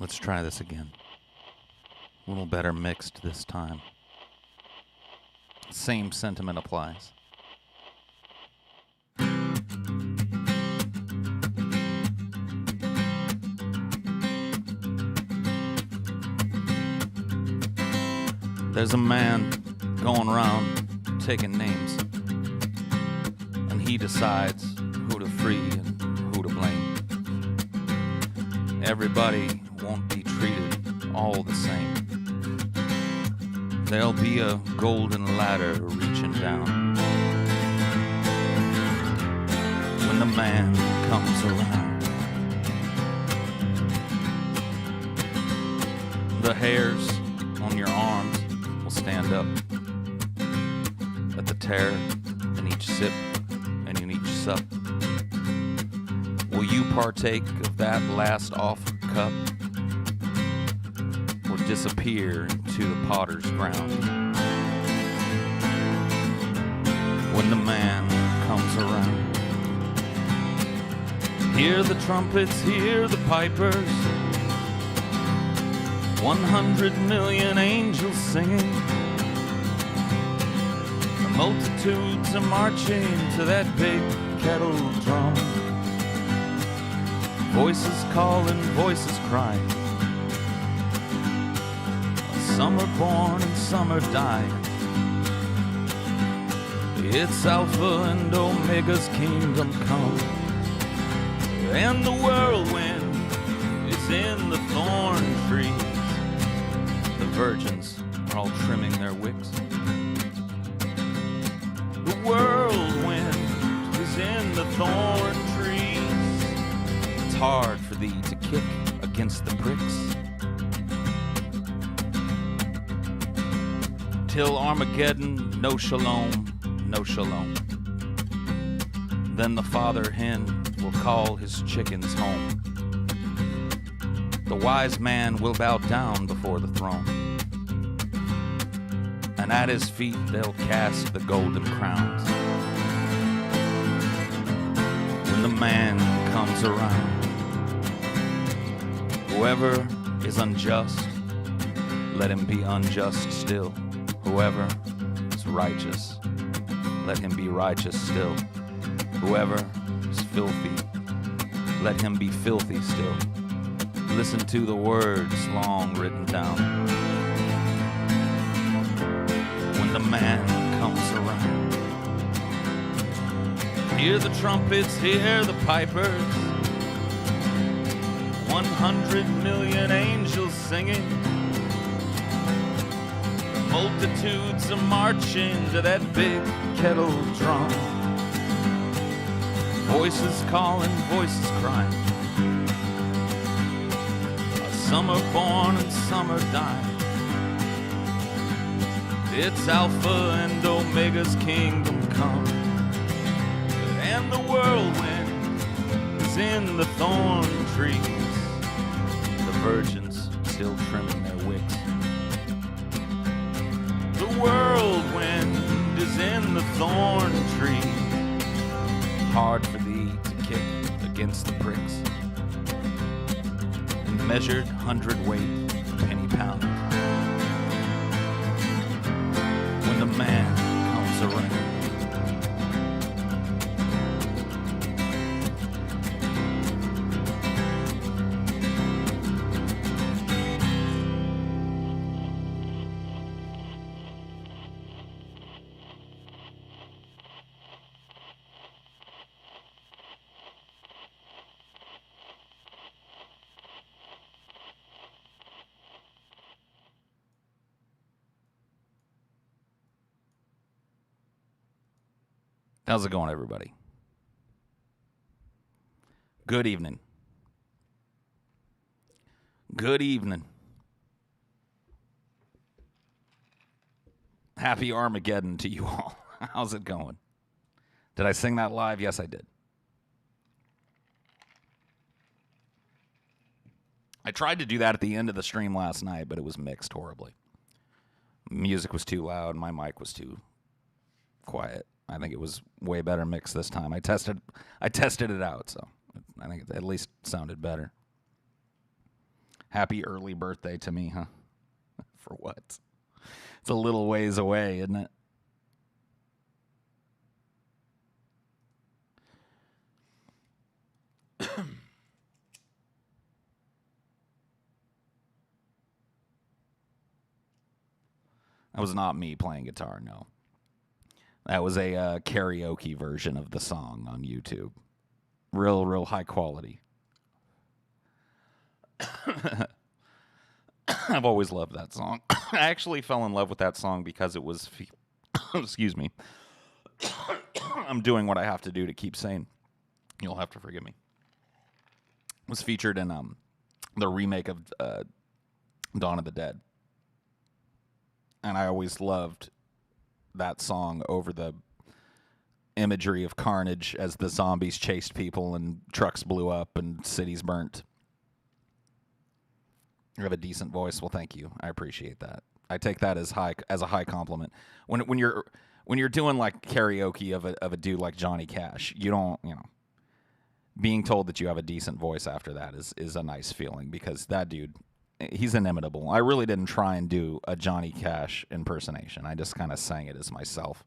Let's try this again. A little better mixed this time. Same sentiment applies. There's a man going around taking names, and he decides who to free and who to blame. Everybody won't be treated all the same. There'll be a golden ladder reaching down when the man comes around. The hairs on your arms will stand up at the tear in each sip and in each sup. Will you partake of that last offered cup, or disappear into the potter's ground when the man comes around? Hear the trumpets, hear the pipers, 100 million angels singing. The multitudes are marching to that big kettle drum. Voices calling, voices crying. Some are born and some are dying. It's Alpha and Omega's kingdom come, and the whirlwind is in the thorn trees. The virgins are all trimming their wicks. The whirlwind is in the thorn trees. It's hard for thee to kick against the pricks, till Armageddon, no shalom, no shalom. Then the father hen will call his chickens home. The wise man will bow down before the throne, and at his feet they'll cast the golden crowns when the man comes around. Whoever is unjust, let him be unjust still. Whoever is righteous, let him be righteous still. Whoever is filthy, let him be filthy still. Listen to the words long written down when the man comes around. Hear the trumpets, hear the pipers, 100 million angels singing. The multitudes are marching to that big kettle drum. Voices calling, voices crying. Some are born and some are dying. It's Alpha and Omega's kingdom come, and the whirlwind is in the thorn trees. The virgins still trimming their wicks. The whirlwind is in the thorn tree. Hard for thee to kick against the pricks. Measured hundredweight, penny pound. When the man comes around. How's it going, everybody? Good evening. Good evening. Happy Armageddon to you all. How's it going? Did I sing that live? Yes, I did. I tried to do that at the end of the stream last night, but it was mixed horribly. Music was too loud. My mic was too quiet. I think it was way better mixed this time. I tested it out, so I think it at least sounded better. Happy early birthday to me, huh? For what? It's a little ways away, isn't it? That was not me playing guitar, no. That was a karaoke version of the song on YouTube. Real high quality. I've always loved that song. I actually fell in love with that song because it was... excuse me. I'm doing what I have to do to keep sane. You'll have to forgive me. It was featured in the remake of Dawn of the Dead. And I always loved that song over the imagery of carnage as the zombies chased people and trucks blew up and cities burnt. You have a decent voice. Well, thank you. I appreciate that. I take that as a high compliment. When you're doing like karaoke of a dude like Johnny Cash, you don't, being told that you have a decent voice after that is a nice feeling, because that dude, he's inimitable. I really didn't try and do a Johnny Cash impersonation. I just kind of sang it as myself.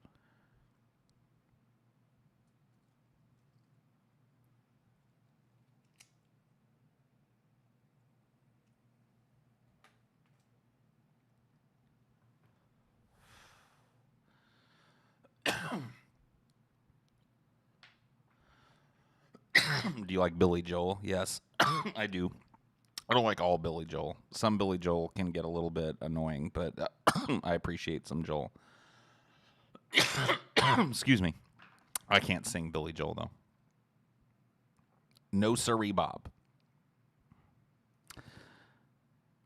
Do you like Billy Joel? Yes, I do. I don't like all Billy Joel. Some Billy Joel can get a little bit annoying, but I appreciate some Joel. Excuse me. I can't sing Billy Joel, though. No siree, Bob.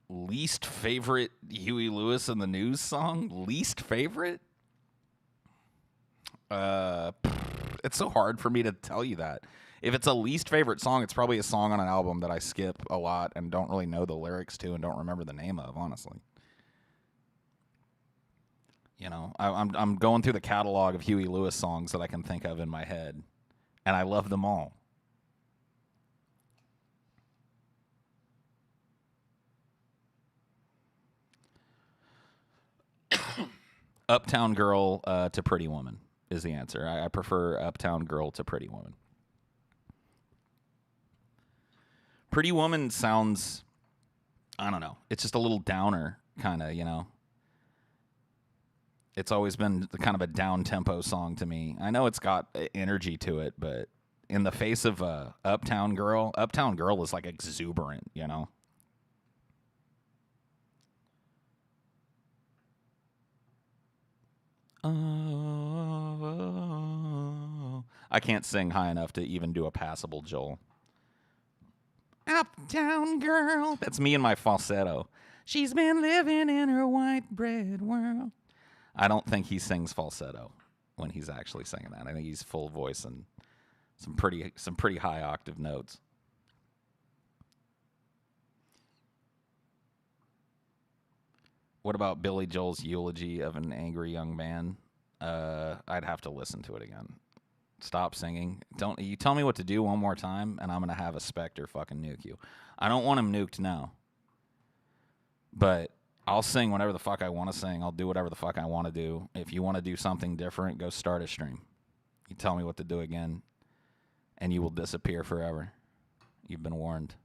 Least favorite Huey Lewis and the News song? Least favorite? It's so hard for me to tell you that. If it's a least favorite song, it's probably a song on an album that I skip a lot and don't really know the lyrics to and don't remember the name of, honestly. I'm going through the catalog of Huey Lewis songs that I can think of in my head, and I love them all. Uptown Girl to Pretty Woman is the answer. I prefer Uptown Girl to Pretty Woman. Pretty Woman sounds, I don't know, it's just a little downer, kind of, It's always been kind of a down-tempo song to me. I know it's got energy to it, but in the face of Uptown Girl is like exuberant, Oh, I can't sing high enough to even do a passable Joel. Uptown Girl. That's me and my falsetto. She's been living in her white bread world. I don't think he sings falsetto when he's actually singing that. I think he's full voice and some pretty high octave notes. What about Billy Joel's eulogy of an angry young man? I'd have to listen to it again. Stop singing. Don't you tell me what to do one more time, and I'm gonna have a Spectre fucking nuke you. I don't want him nuked now, but I'll sing whatever the fuck I want to sing. I'll do whatever the fuck I want to do. If you want to do something different, go start a stream. You tell me what to do again, and you will disappear forever. You've been warned.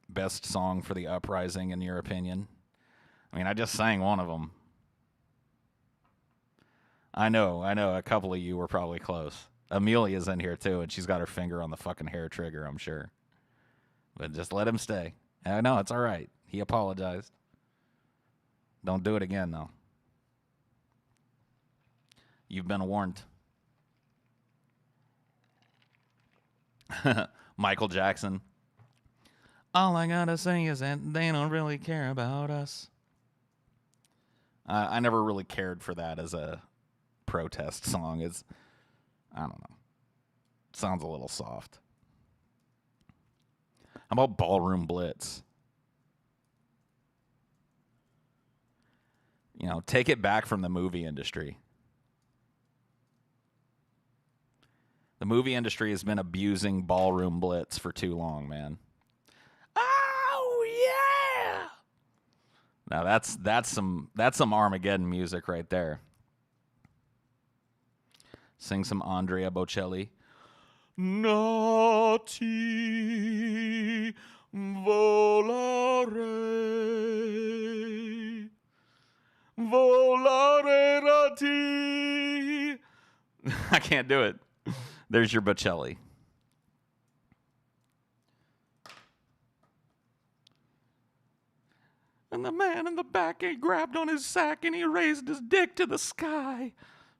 Best song for the uprising, in your opinion? I mean, I just sang one of them. I know. A couple of you were probably close. Amelia's in here, too, and she's got her finger on the fucking hair trigger, I'm sure. But just let him stay. I know, it's all right. He apologized. Don't do it again, though. You've been warned. Michael Jackson. All I gotta say is that they don't really care about us. I never really cared for that as a protest song. I don't know. Sounds a little soft. How about Ballroom Blitz? Take it back from the movie industry. The movie industry has been abusing ballroom blitz for too long, man. Oh yeah. Now that's some Armageddon music right there. Sing some Andrea Bocelli. Nati volare, volare nati. I can't do it. There's your Bocelli. And the man in the back, he grabbed on his sack and he raised his dick to the sky.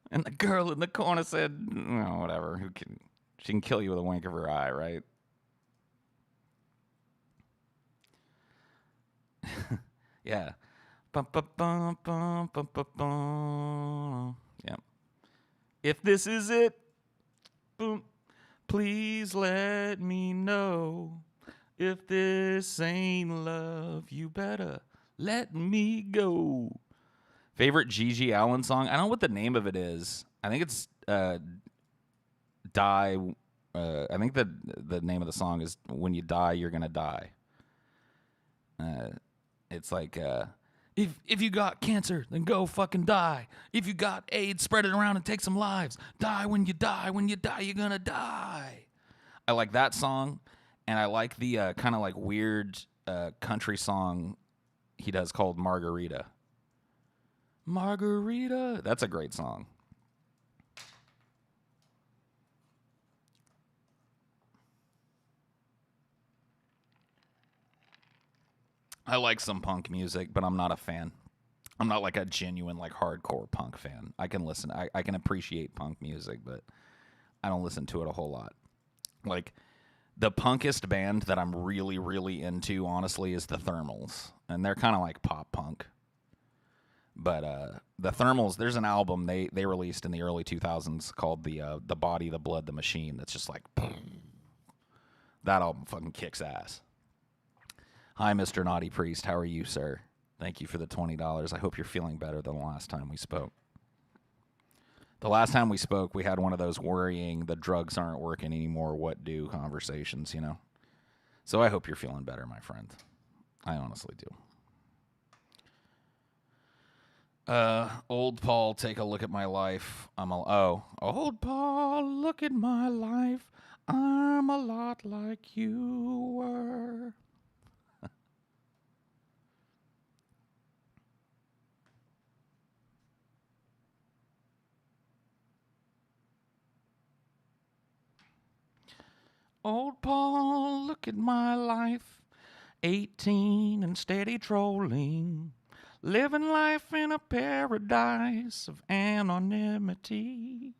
And the girl in the corner said, "Oh, whatever. She can kill you with a wink of her eye, right?" Yeah. Bum, bum, bum, bum, bum, bum, bum. Yeah. If this is it, boom, please let me know. If this ain't love, you better let me go. Favorite Gigi Allen song? I don't know what the name of it is. I think it's Die. I think the name of the song is When You Die, You're Gonna Die. It's like, if you got cancer, then go fucking die. If you got AIDS, spread it around and take some lives. Die when you die. When you die, you're gonna die. I like that song, and I like the kind of like weird country song he does called Margarita. Margarita. That's a great song. I like some punk music, but I'm not a fan. I'm not like a genuine like hardcore punk fan. I can listen. I can appreciate punk music, but I don't listen to it a whole lot. Like the punkest band that I'm really, really into, honestly, is the Thermals, and they're kind of like pop punk. But the Thermals, there's an album they released in the early 2000s called the Body, the Blood, the Machine. That's just like that album fucking kicks ass. Hi, Mr. Naughty Priest. How are you, sir? Thank you for the $20. I hope you're feeling better than the last time we spoke. The last time we spoke, we had one of those worrying the drugs aren't working anymore, what do conversations, you know? So I hope you're feeling better, my friend. I honestly do. Old Paul, take a look at my life. Old Paul, look at my life. I'm a lot like you were. Old Paul, look at my life. 18 and steady trolling. Living life in a paradise of anonymity.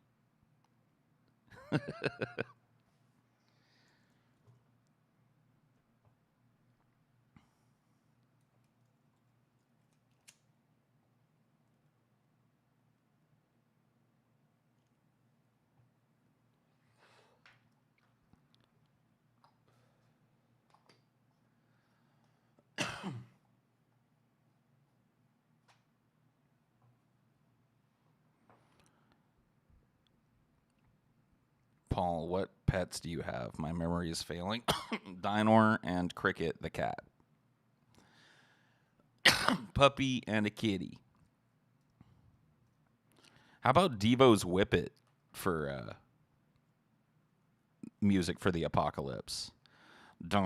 Paul, what pets do you have? My memory is failing. Dinor and Cricket the cat. Puppy and a kitty. How about Devo's Whip It for music for the apocalypse? That,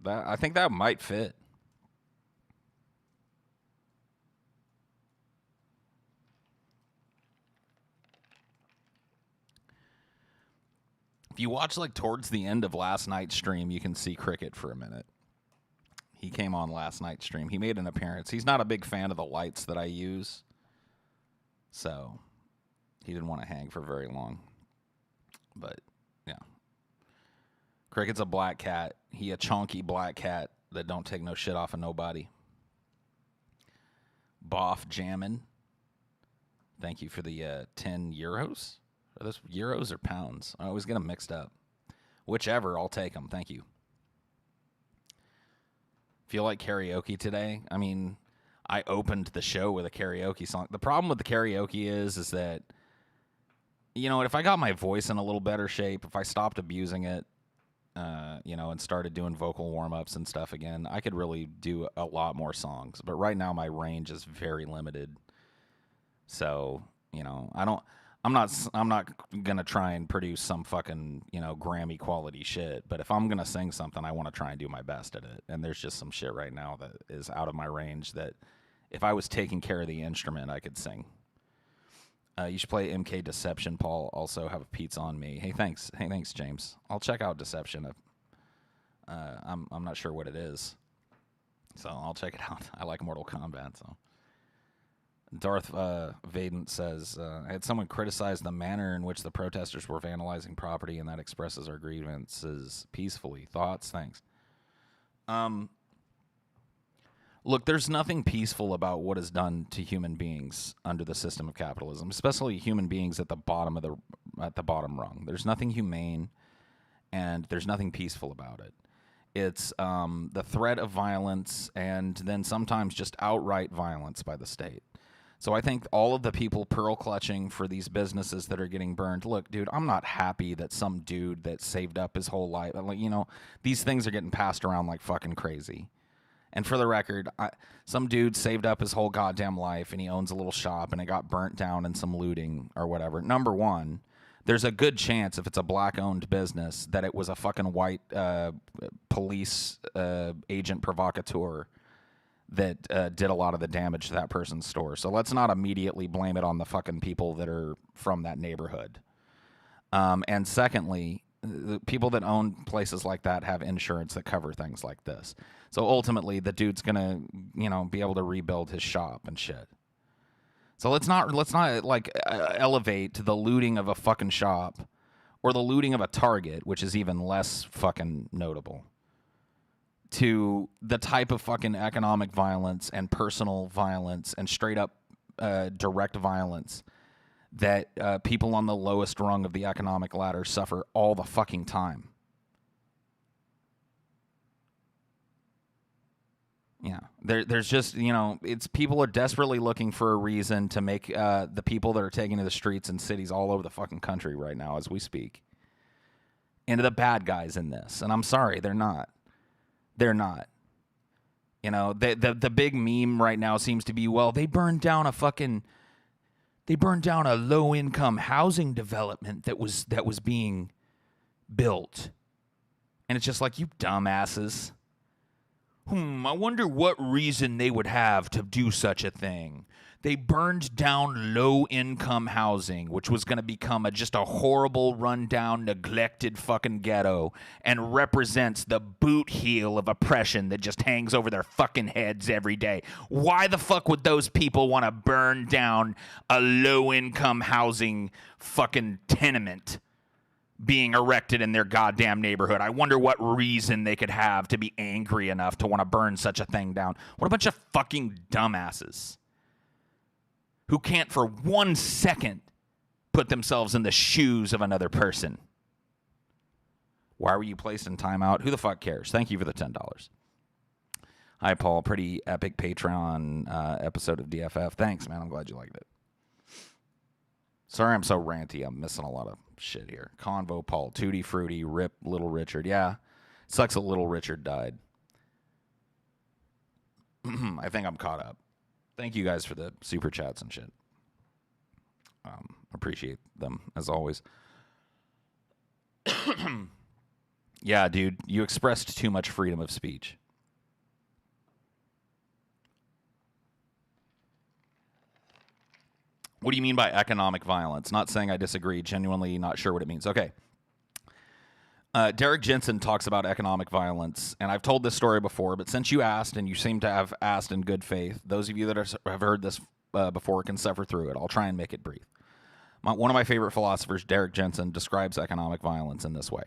I think that might fit. If you watch like towards the end of last night's stream, you can see Cricket for a minute. He came on last night's stream. He made an appearance. He's not a big fan of the lights that I use, so he didn't want to hang for very long. But yeah, Cricket's a black cat. He a chonky black cat that don't take no shit off of nobody. Boff Jammin'. Thank you for the 10 euros. Are those euros or pounds? I always get them mixed up. Whichever, I'll take them. Thank you. Feel like karaoke today? I mean, I opened the show with a karaoke song. The problem with the karaoke is that you know, if I got my voice in a little better shape, if I stopped abusing it, you know, and started doing vocal warm-ups and stuff again, I could really do a lot more songs. But right now my range is very limited. So, you know, I'm not going to try and produce some fucking, you know, Grammy quality shit, but if I'm going to sing something, I want to try and do my best at it. And there's just some shit right now that is out of my range that if I was taking care of the instrument, I could sing. You should play MK Deception, Paul. Also have a Pete's on me. Hey, thanks. Hey, thanks, James. I'll check out Deception. I'm not sure what it is, so I'll check it out. I like Mortal Kombat, so. Darth Vaden says, I had someone criticize the manner in which the protesters were vandalizing property, and that expresses our grievances peacefully. Thoughts? Thanks. Look, there's nothing peaceful about what is done to human beings under the system of capitalism, especially human beings at the bottom rung. There's nothing humane, and there's nothing peaceful about it. It's the threat of violence, and then sometimes just outright violence by the state. So I think all of the people pearl clutching for these businesses that are getting burned. Look, dude, I'm not happy that some dude that saved up his whole life, like, you know, these things are getting passed around like fucking crazy. And for the record, some dude saved up his whole goddamn life and he owns a little shop and it got burnt down in some looting or whatever. Number one, there's a good chance if it's a black-owned business that it was a fucking white police agent provocateur that did a lot of the damage to that person's store. So let's not immediately blame it on the fucking people that are from that neighborhood. And secondly, the people that own places like that have insurance that cover things like this. So ultimately, the dude's gonna, you know, be able to rebuild his shop and shit. So let's not like elevate to the looting of a fucking shop or the looting of a Target, which is even less fucking notable, to the type of fucking economic violence and personal violence and straight up direct violence that people on the lowest rung of the economic ladder suffer all the fucking time. Yeah, there's just, you know, it's people are desperately looking for a reason to make the people that are taking to the streets in cities all over the fucking country right now as we speak into the bad guys in this. And I'm sorry, they're not. They're not. You know, the big meme right now seems to be, well, they burned down a low-income housing development that was being built. And it's just like, you dumbasses. I wonder what reason they would have to do such a thing. They burned down low-income housing, which was going to become just a horrible, run-down, neglected fucking ghetto and represents the boot heel of oppression that just hangs over their fucking heads every day. Why the fuck would those people want to burn down a low-income housing fucking tenement being erected in their goddamn neighborhood? I wonder what reason they could have to be angry enough to want to burn such a thing down. What a bunch of fucking dumbasses who can't for 1 second put themselves in the shoes of another person. Why were you placed in timeout? Who the fuck cares? Thank you for the $10. Hi, Paul. Pretty epic Patreon episode of DFF. Thanks, man. I'm glad you liked it. Sorry I'm so ranty. I'm missing a lot of shit here. Convo, Paul. Tutti Frutti. Rip Little Richard. Yeah. Sucks that Little Richard died. I think I'm caught up. Thank you guys for the super chats and shit. Appreciate them, as always. Yeah, dude. You expressed too much freedom of speech. What do you mean by economic violence? Not saying I disagree. Genuinely not sure what it means. Okay. Derek Jensen talks about economic violence, and I've told this story before, but since you asked, and you seem to have asked in good faith, those of you that have heard this before can suffer through it. I'll try and make it brief. One of my favorite philosophers, Derek Jensen, describes economic violence in this way.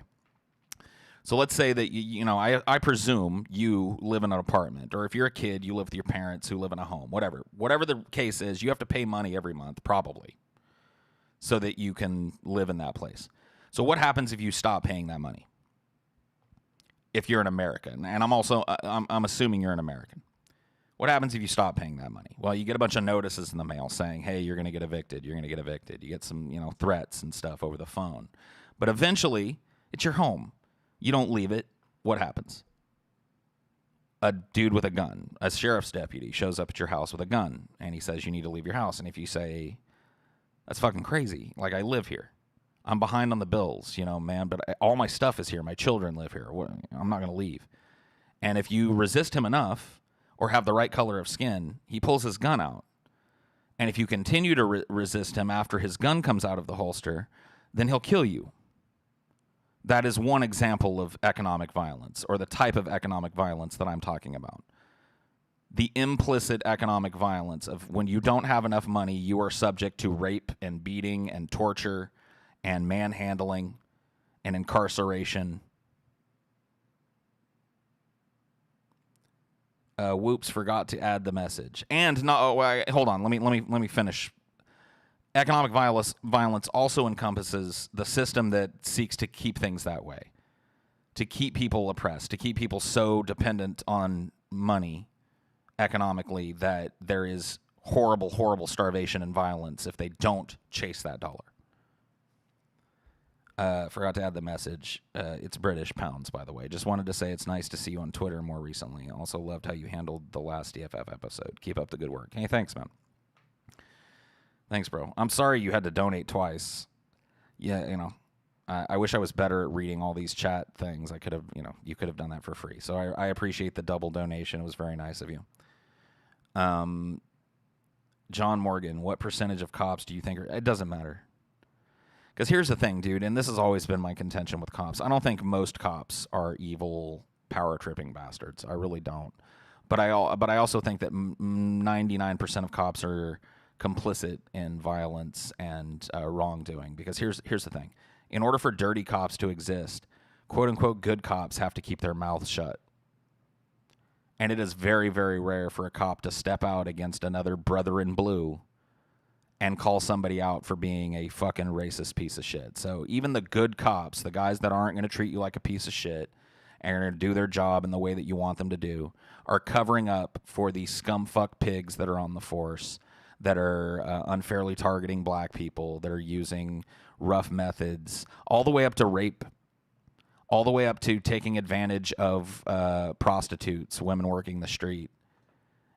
So let's say that, I presume you live in an apartment, or if you're a kid, you live with your parents who live in a home, whatever. Whatever the case is, you have to pay money every month, probably, so that you can live in that place. So what happens if you stop paying that money? If you're an American, and I'm assuming you're an American. What happens if you stop paying that money? Well, you get a bunch of notices in the mail saying, hey, you're going to get evicted. You're going to get evicted. You get some, threats and stuff over the phone. But eventually, it's your home. You don't leave it. What happens? A dude with a gun, a sheriff's deputy, shows up at your house with a gun, and he says you need to leave your house. And if you say, that's fucking crazy, like, I live here. I'm behind on the bills, man, but all my stuff is here. My children live here. I'm not going to leave. And if you resist him enough or have the right color of skin, he pulls his gun out. And if you continue to resist him after his gun comes out of the holster, then he'll kill you. That is one example of economic violence, or the type of economic violence that I'm talking about. The implicit economic violence of when you don't have enough money, you are subject to rape and beating and torture and manhandling and incarceration. Whoops, forgot to add the message. And hold on, let me finish. Economic violence also encompasses the system that seeks to keep things that way, to keep people oppressed, to keep people so dependent on money economically that there is horrible, horrible starvation and violence if they don't chase that dollar. Forgot to add the message. It's British pounds, by the way. Just wanted to say it's nice to see you on Twitter more recently. Also loved how you handled the last DFF episode. Keep up the good work. Hey, thanks, man. Thanks, bro. I'm sorry you had to donate twice. Yeah, I wish I was better at reading all these chat things. I could have, you could have done that for free. So I appreciate the double donation. It was very nice of you. John Morgan, what percentage of cops do you think it doesn't matter? Because here's the thing, dude, and this has always been my contention with cops. I don't think most cops are evil, power-tripping bastards. I really don't. But I also think that 99% of cops are complicit in violence and wrongdoing. Because here's the thing. In order for dirty cops to exist, quote-unquote good cops have to keep their mouths shut. And it is very, very rare for a cop to step out against another brother in blue and call somebody out for being a fucking racist piece of shit. So even the good cops, the guys that aren't going to treat you like a piece of shit and are going to do their job in the way that you want them to do, are covering up for these scumfuck pigs that are on the force, that are unfairly targeting black people, that are using rough methods, all the way up to rape, all the way up to taking advantage of prostitutes, women working the street.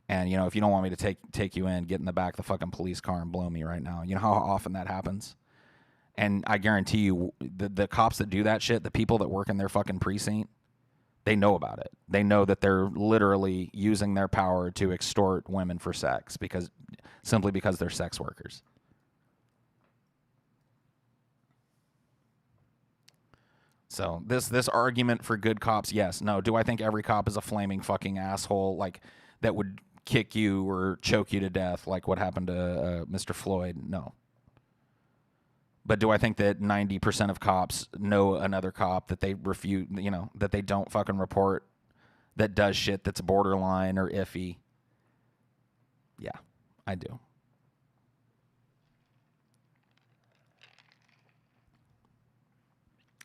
And, if you don't want me to take you in, get in the back of the fucking police car and blow me right now. You know how often that happens? And I guarantee you, the cops that do that shit, the people that work in their fucking precinct, they know about it. They know that they're literally using their power to extort women for sex simply because they're sex workers. So this argument for good cops, yes. No, do I think every cop is a flaming fucking asshole that would kick you or choke you to death like what happened to Mr. Floyd? No. But do I think that 90% of cops know another cop that they refute, that they don't fucking report, that does shit that's borderline or iffy? Yeah, I do.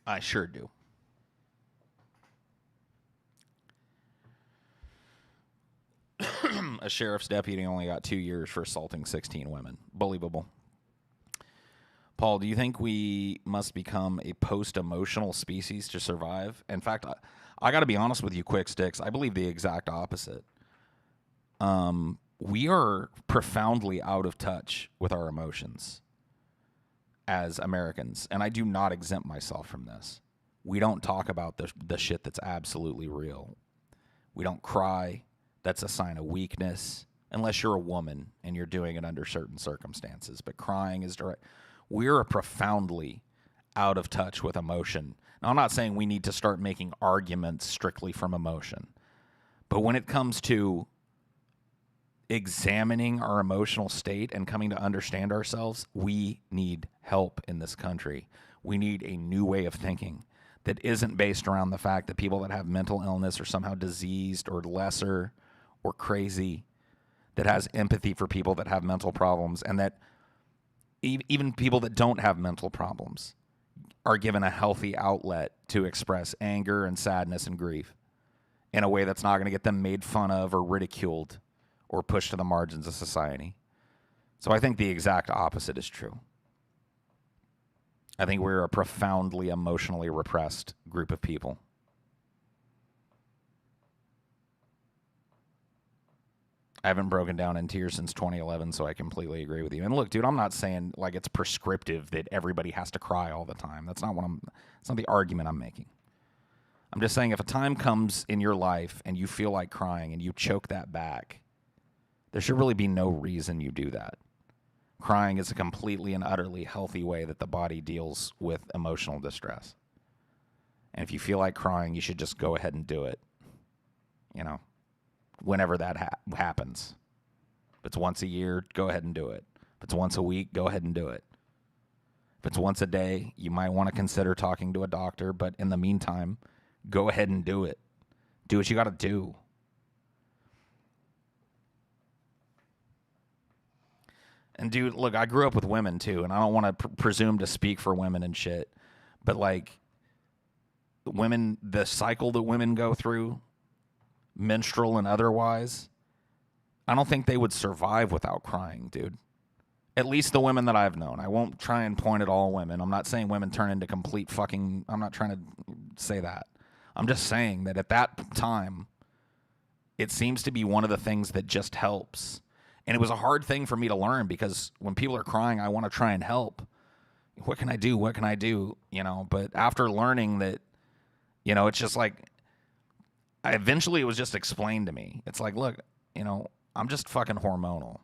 I sure do. A sheriff's deputy only got 2 years for assaulting 16 women. Believable. Paul, do you think we must become a post-emotional species to survive? In fact, I got to be honest with you, Quick Sticks. I believe the exact opposite. We are profoundly out of touch with our emotions as Americans, and I do not exempt myself from this. We don't talk about the shit that's absolutely real. We don't cry. That's a sign of weakness, unless you're a woman and you're doing it under certain circumstances. But crying is direct. We're profoundly out of touch with emotion. Now, I'm not saying we need to start making arguments strictly from emotion. But when it comes to examining our emotional state and coming to understand ourselves, we need help in this country. We need a new way of thinking that isn't based around the fact that people that have mental illness are somehow diseased or lesser or crazy, that has empathy for people that have mental problems, and that even people that don't have mental problems are given a healthy outlet to express anger and sadness and grief in a way that's not going to get them made fun of or ridiculed or pushed to the margins of society. So I think the exact opposite is true. I think we're a profoundly emotionally repressed group of people. I haven't broken down in tears since 2011, so I completely agree with you. And look, dude, I'm not saying like it's prescriptive that everybody has to cry all the time. That's not the argument I'm making. I'm just saying if a time comes in your life and you feel like crying and you choke that back, there should really be no reason you do that. Crying is a completely and utterly healthy way that the body deals with emotional distress. And if you feel like crying, you should just go ahead and do it. You know, whenever that happens. If it's once a year, go ahead and do it. If it's once a week, go ahead and do it. If it's once a day, you might want to consider talking to a doctor, but in the meantime, go ahead and do it. Do what you got to do. And dude, look, I grew up with women too, and I don't want to presume to speak for women and shit, but like women, the cycle that women go through, menstrual and otherwise, I don't think they would survive without crying, dude. At least the women that I've known. I won't try and point at all women. I'm not saying women turn into complete fucking... I'm not trying to say that. I'm just saying that at that time, it seems to be one of the things that just helps. And it was a hard thing for me to learn because when people are crying, I want to try and help. What can I do? What can I do? You know, but after learning that, you know, it's just like... eventually it was just explained to me. It's like, look, you know, I'm just fucking hormonal.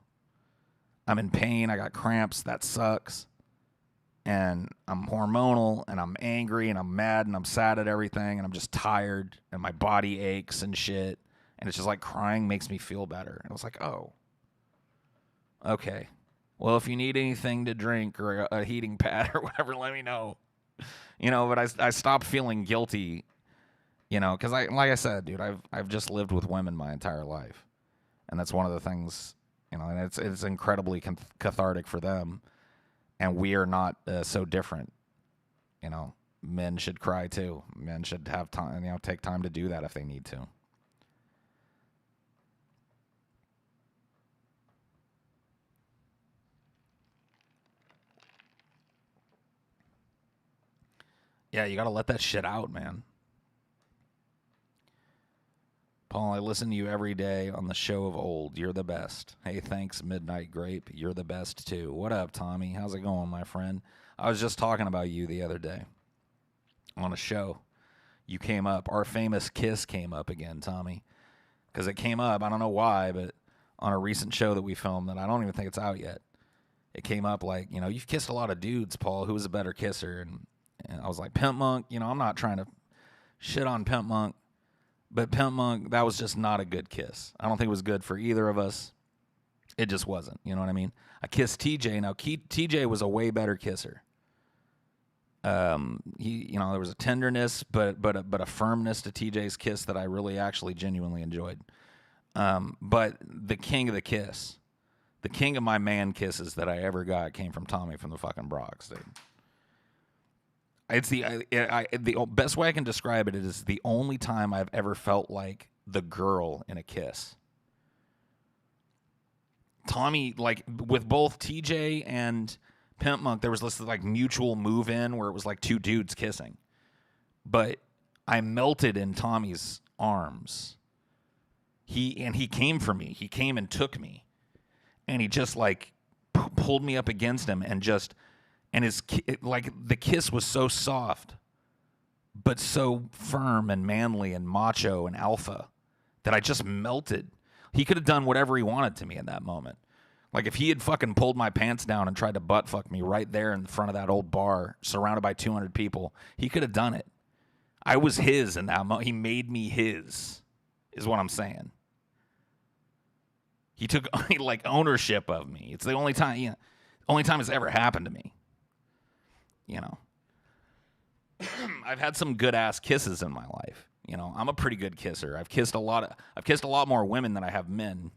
I'm in pain. I got cramps. That sucks. And I'm hormonal and I'm angry and I'm mad and I'm sad at everything and I'm just tired and my body aches and shit. And it's just like crying makes me feel better. And I was like, oh, okay. Well, if you need anything to drink or a heating pad or whatever, let me know. You know, but I stopped feeling guilty. You know, because like I said, dude, I've just lived with women my entire life, and that's one of the things, you know, and it's incredibly cathartic for them, and we are not so different. You know, men should cry too. Men should have time, you know, take time to do that if they need to. Yeah, you got to let that shit out, man. Paul, I listen to you every day on the show of old. You're the best. Hey, thanks, Midnight Grape. You're the best, too. What up, Tommy? How's it going, my friend? I was just talking about you the other day on a show. You came up. Our famous kiss came up again, Tommy. Because it came up, I don't know why, but on a recent show that we filmed that I don't even think it's out yet, it came up like, you know, you've kissed a lot of dudes, Paul. Who was a better kisser? And I was like, Pimp Monk. You know, I'm not trying to shit on Pimp Monk. But Pimp Monk, that was just not a good kiss. I don't think it was good for either of us. It just wasn't. You know what I mean? I kissed TJ. Now, TJ was a way better kisser. You know, there was a tenderness, but a firmness to TJ's kiss that I really actually genuinely enjoyed. But the king of the kiss, the king of my man kisses that I ever got came from Tommy from the fucking Bronx, dude. It's the best way I can describe it is the only time I've ever felt like the girl in a kiss. Tommy, like with both TJ and Pimp Monk, there was this like mutual move in where it was like two dudes kissing. But I melted in Tommy's arms. He came for me. He came and took me. And he just like pulled me up against him and just... And like the kiss was so soft, but so firm and manly and macho and alpha that I just melted. He could have done whatever he wanted to me in that moment. Like if he had fucking pulled my pants down and tried to butt fuck me right there in front of that old bar, surrounded by 200 people, he could have done it. I was his in that moment. He made me his, is what I'm saying. He took like ownership of me. It's the only time, you know, only time it's ever happened to me. You know, I've had some good ass kisses in my life. You know, I'm a pretty good kisser. I've kissed a lot more women than I have men,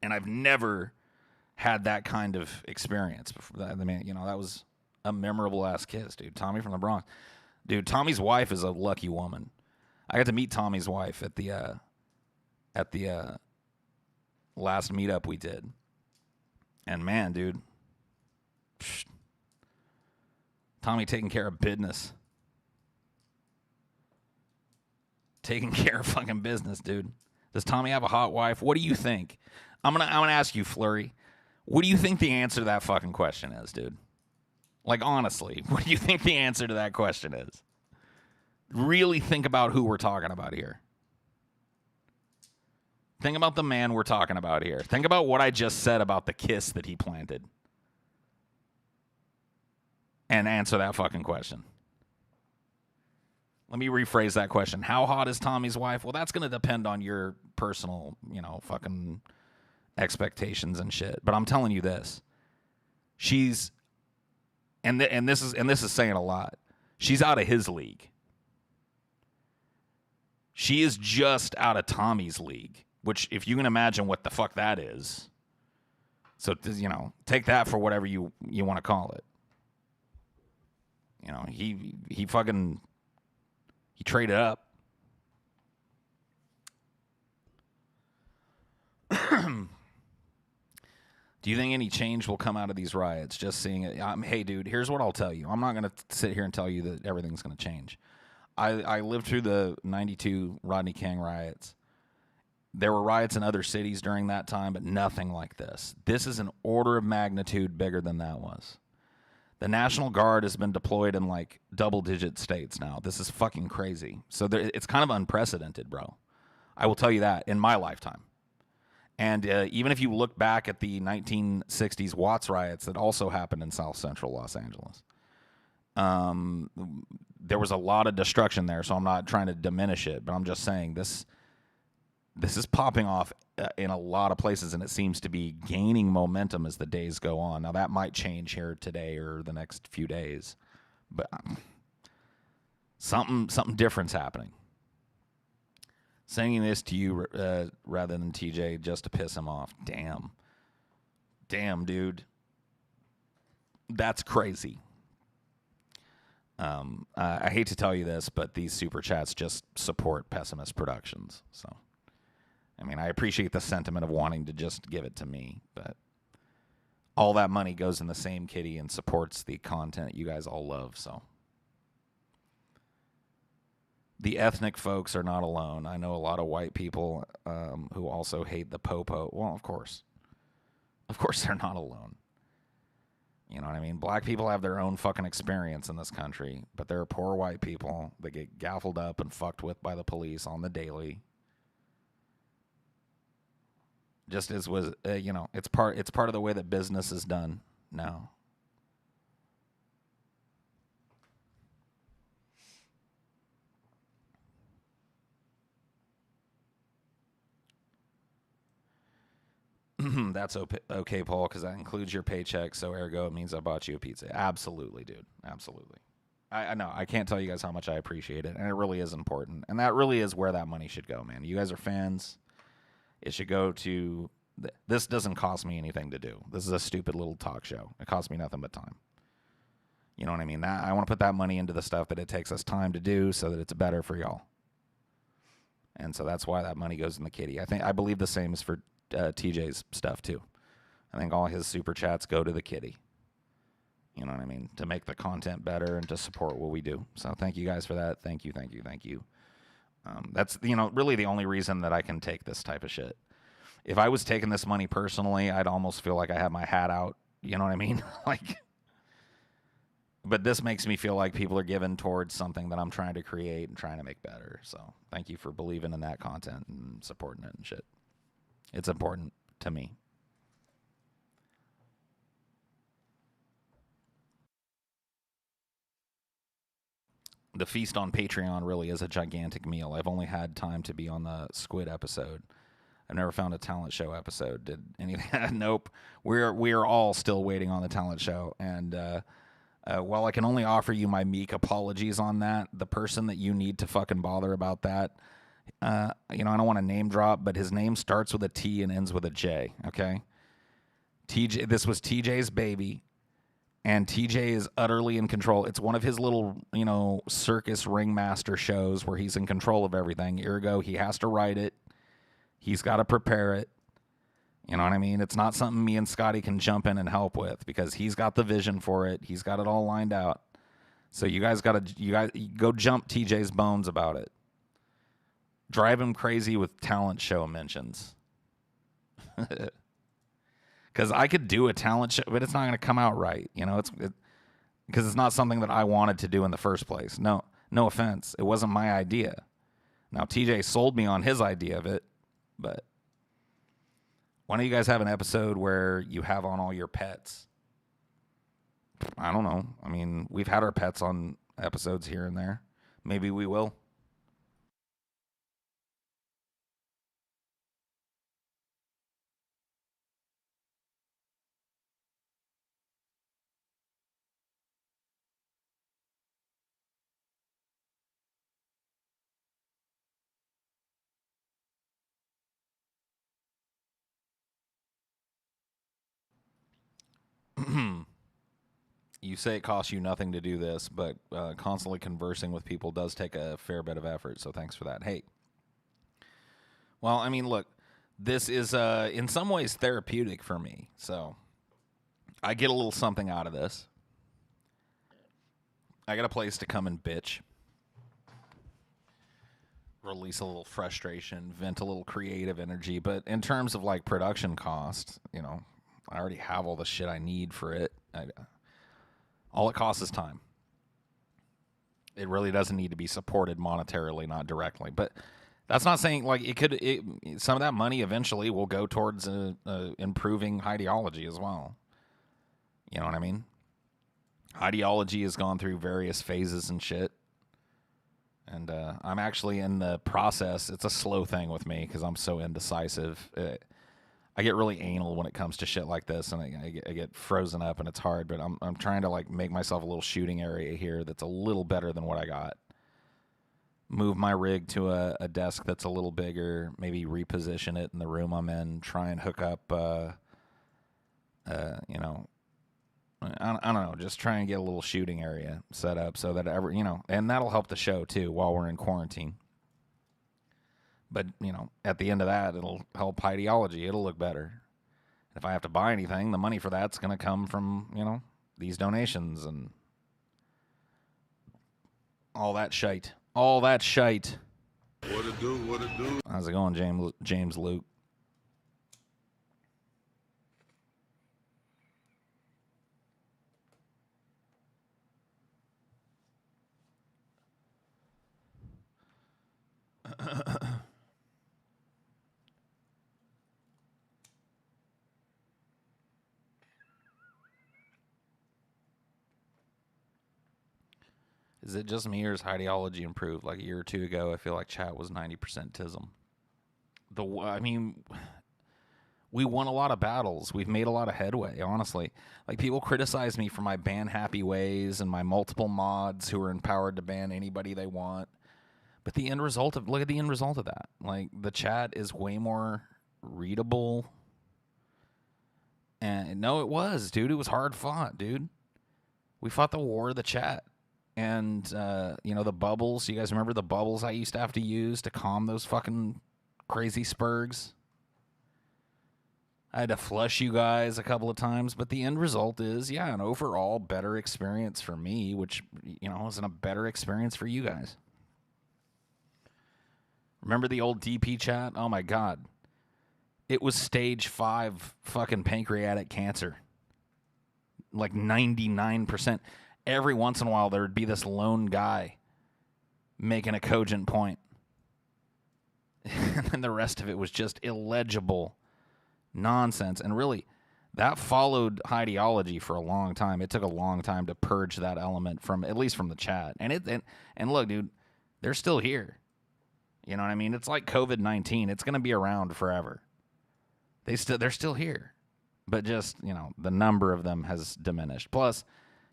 and I've never had that kind of experience before. I mean, you know, that was a memorable ass kiss, dude. Tommy from the Bronx, dude. Tommy's wife is a lucky woman. I got to meet Tommy's wife at the last meetup we did. And man, dude, Tommy taking care of business. Taking care of fucking business, dude. Does Tommy have a hot wife? What do you think? I'm gonna ask you, Flurry. What do you think the answer to that fucking question is, dude? Like, honestly, what do you think the answer to that question is? Really think about who we're talking about here. Think about the man we're talking about here. Think about what I just said about the kiss that he planted. And answer that fucking question. Let me rephrase that question. How hot is Tommy's wife? Well, that's going to depend on your personal, fucking expectations and shit. But I'm telling you this. She's and this is saying a lot. She's out of his league. She is just out of Tommy's league, which if you can imagine what the fuck that is. So, take that for whatever you want to call it. He fucking he traded up. Do you think any change will come out of these riots? Just seeing it. Hey, dude, here's what I'll tell you. I'm not going to sit here and tell you that everything's going to change. I lived through the 92 Rodney King riots. There were riots in other cities during that time, but nothing like this. This is an order of magnitude bigger than that was. The National Guard has been deployed in like double-digit states now. This is fucking crazy. So it's kind of unprecedented, bro. I will tell you that in my lifetime. And even if you look back at the 1960s Watts riots that also happened in South Central Los Angeles, there was a lot of destruction there, so I'm not trying to diminish it, but I'm just saying this is popping off in a lot of places, and it seems to be gaining momentum as the days go on. Now, that might change here today or the next few days, but something different's happening. Sending this to you rather than TJ just to piss him off. Damn, dude. That's crazy. I hate to tell you this, but these super chats just support Pessimist Productions. So, I mean, I appreciate the sentiment of wanting to just give it to me, but all that money goes in the same kitty and supports the content you guys all love, so. The ethnic folks are not alone. I know a lot of white people who also hate the popo. Well, of course. Of course they're not alone. You know what I mean? Black people have their own fucking experience in this country, but there are poor white people that get gaffled up and fucked with by the police on the daily. Just as was, it's part of the way that business is done now. That's okay, Paul, because that includes your paycheck, so ergo it means I bought you a pizza. Absolutely, dude. Absolutely. I know. I can't tell you guys how much I appreciate it, and it really is important. And that really is where that money should go, man. You guys are fans. It should go to... This doesn't cost me anything to do. This is a stupid little talk show. It costs me nothing but time. You know what I mean? I want to put that money into the stuff that it takes us time to do so that it's better for y'all. And so that's why that money goes in the kitty. I believe the same is for TJ's stuff too. I think all his super chats go to the kitty. You know what I mean? To make the content better and to support what we do. So thank you guys for that. Thank you. That's really the only reason that I can take this type of shit. If I was taking this money personally, I'd almost feel like I had my hat out. You know what I mean? But this makes me feel like people are giving towards something that I'm trying to create and trying to make better. So thank you for believing in that content and supporting it and shit. It's important to me. The feast on Patreon really is a gigantic meal. I've only had time to be on the Squid episode. I've never found a talent show episode. Did anything? Nope. We are all still waiting on the talent show. And while I can only offer you my meek apologies on that, the person that you need to fucking bother about that, I don't want to name drop, but his name starts with a T and ends with a J, okay? TJ, this was TJ's baby, and TJ is utterly in control. It's one of his little, circus ringmaster shows where he's in control of everything. Ergo, he has to write it. He's got to prepare it. You know what I mean? It's not something me and Scotty can jump in and help with because he's got the vision for it. He's got it all lined out. So you guys go jump TJ's bones about it. Drive him crazy with talent show mentions. Because I could do a talent show, but it's not going to come out right. You know, because it's not something that I wanted to do in the first place. No offense. It wasn't my idea. Now, TJ sold me on his idea of it, but why don't you guys have an episode where you have on all your pets? I don't know. I mean, we've had our pets on episodes here and there. Maybe we will. You say it costs you nothing to do this, but constantly conversing with people does take a fair bit of effort, so thanks for that. Hey. Well, I mean, look, this is in some ways therapeutic for me, so I get a little something out of this. I got a place to come and bitch. Release a little frustration, vent a little creative energy, but in terms of like production cost, you know, I already have all the shit I need for it. All it costs is time. It really doesn't need to be supported monetarily, not directly. But that's not saying like some of that money eventually will go towards improving Highdeology as well. You know what I mean? Highdeology has gone through various phases and shit. And I'm actually in the process. It's a slow thing with me because I'm so indecisive. I get really anal when it comes to shit like this, and I get frozen up, and it's hard. But I'm trying to like make myself a little shooting area here that's a little better than what I got. Move my rig to a desk that's a little bigger. Maybe reposition it in the room I'm in. Try and hook up, you know, I don't know. Just try and get a little shooting area set up so that and that'll help the show too while we're in quarantine. But, you know, at the end of that, it'll help Highdeology. It'll look better. If I have to buy anything, the money for that's going to come from, you know, these donations and all that shite. All that shite. What it do? What it do? How's it going, James Luke? Is it just me or is Highdeology improved? Like a year or two ago, I feel like chat was 90% tism. I mean, we won a lot of battles. We've made a lot of headway, honestly. Like, people criticize me for my ban happy ways and my multiple mods who are empowered to ban anybody they want. But look at the end result of that. Like, the chat is way more readable. And no, it was, dude. It was hard fought, dude. We fought the war of the chat. And, you know, the bubbles. You guys remember the bubbles I used to have to use to calm those fucking crazy spurgs? I had to flush you guys a couple of times. But the end result is, yeah, an overall better experience for me, which, you know, isn't a better experience for you guys. Remember the old DP chat? Oh, my God. It was stage 5 fucking pancreatic cancer. Like 99%. Every once in a while, there would be this lone guy making a cogent point. And then the rest of it was just illegible nonsense. And really, that followed Highdeology for a long time. It took a long time to purge that element at least from the chat. And look, dude, they're still here. You know what I mean? It's like COVID-19. It's going to be around forever. They're still here. But just, you know, the number of them has diminished. Plus,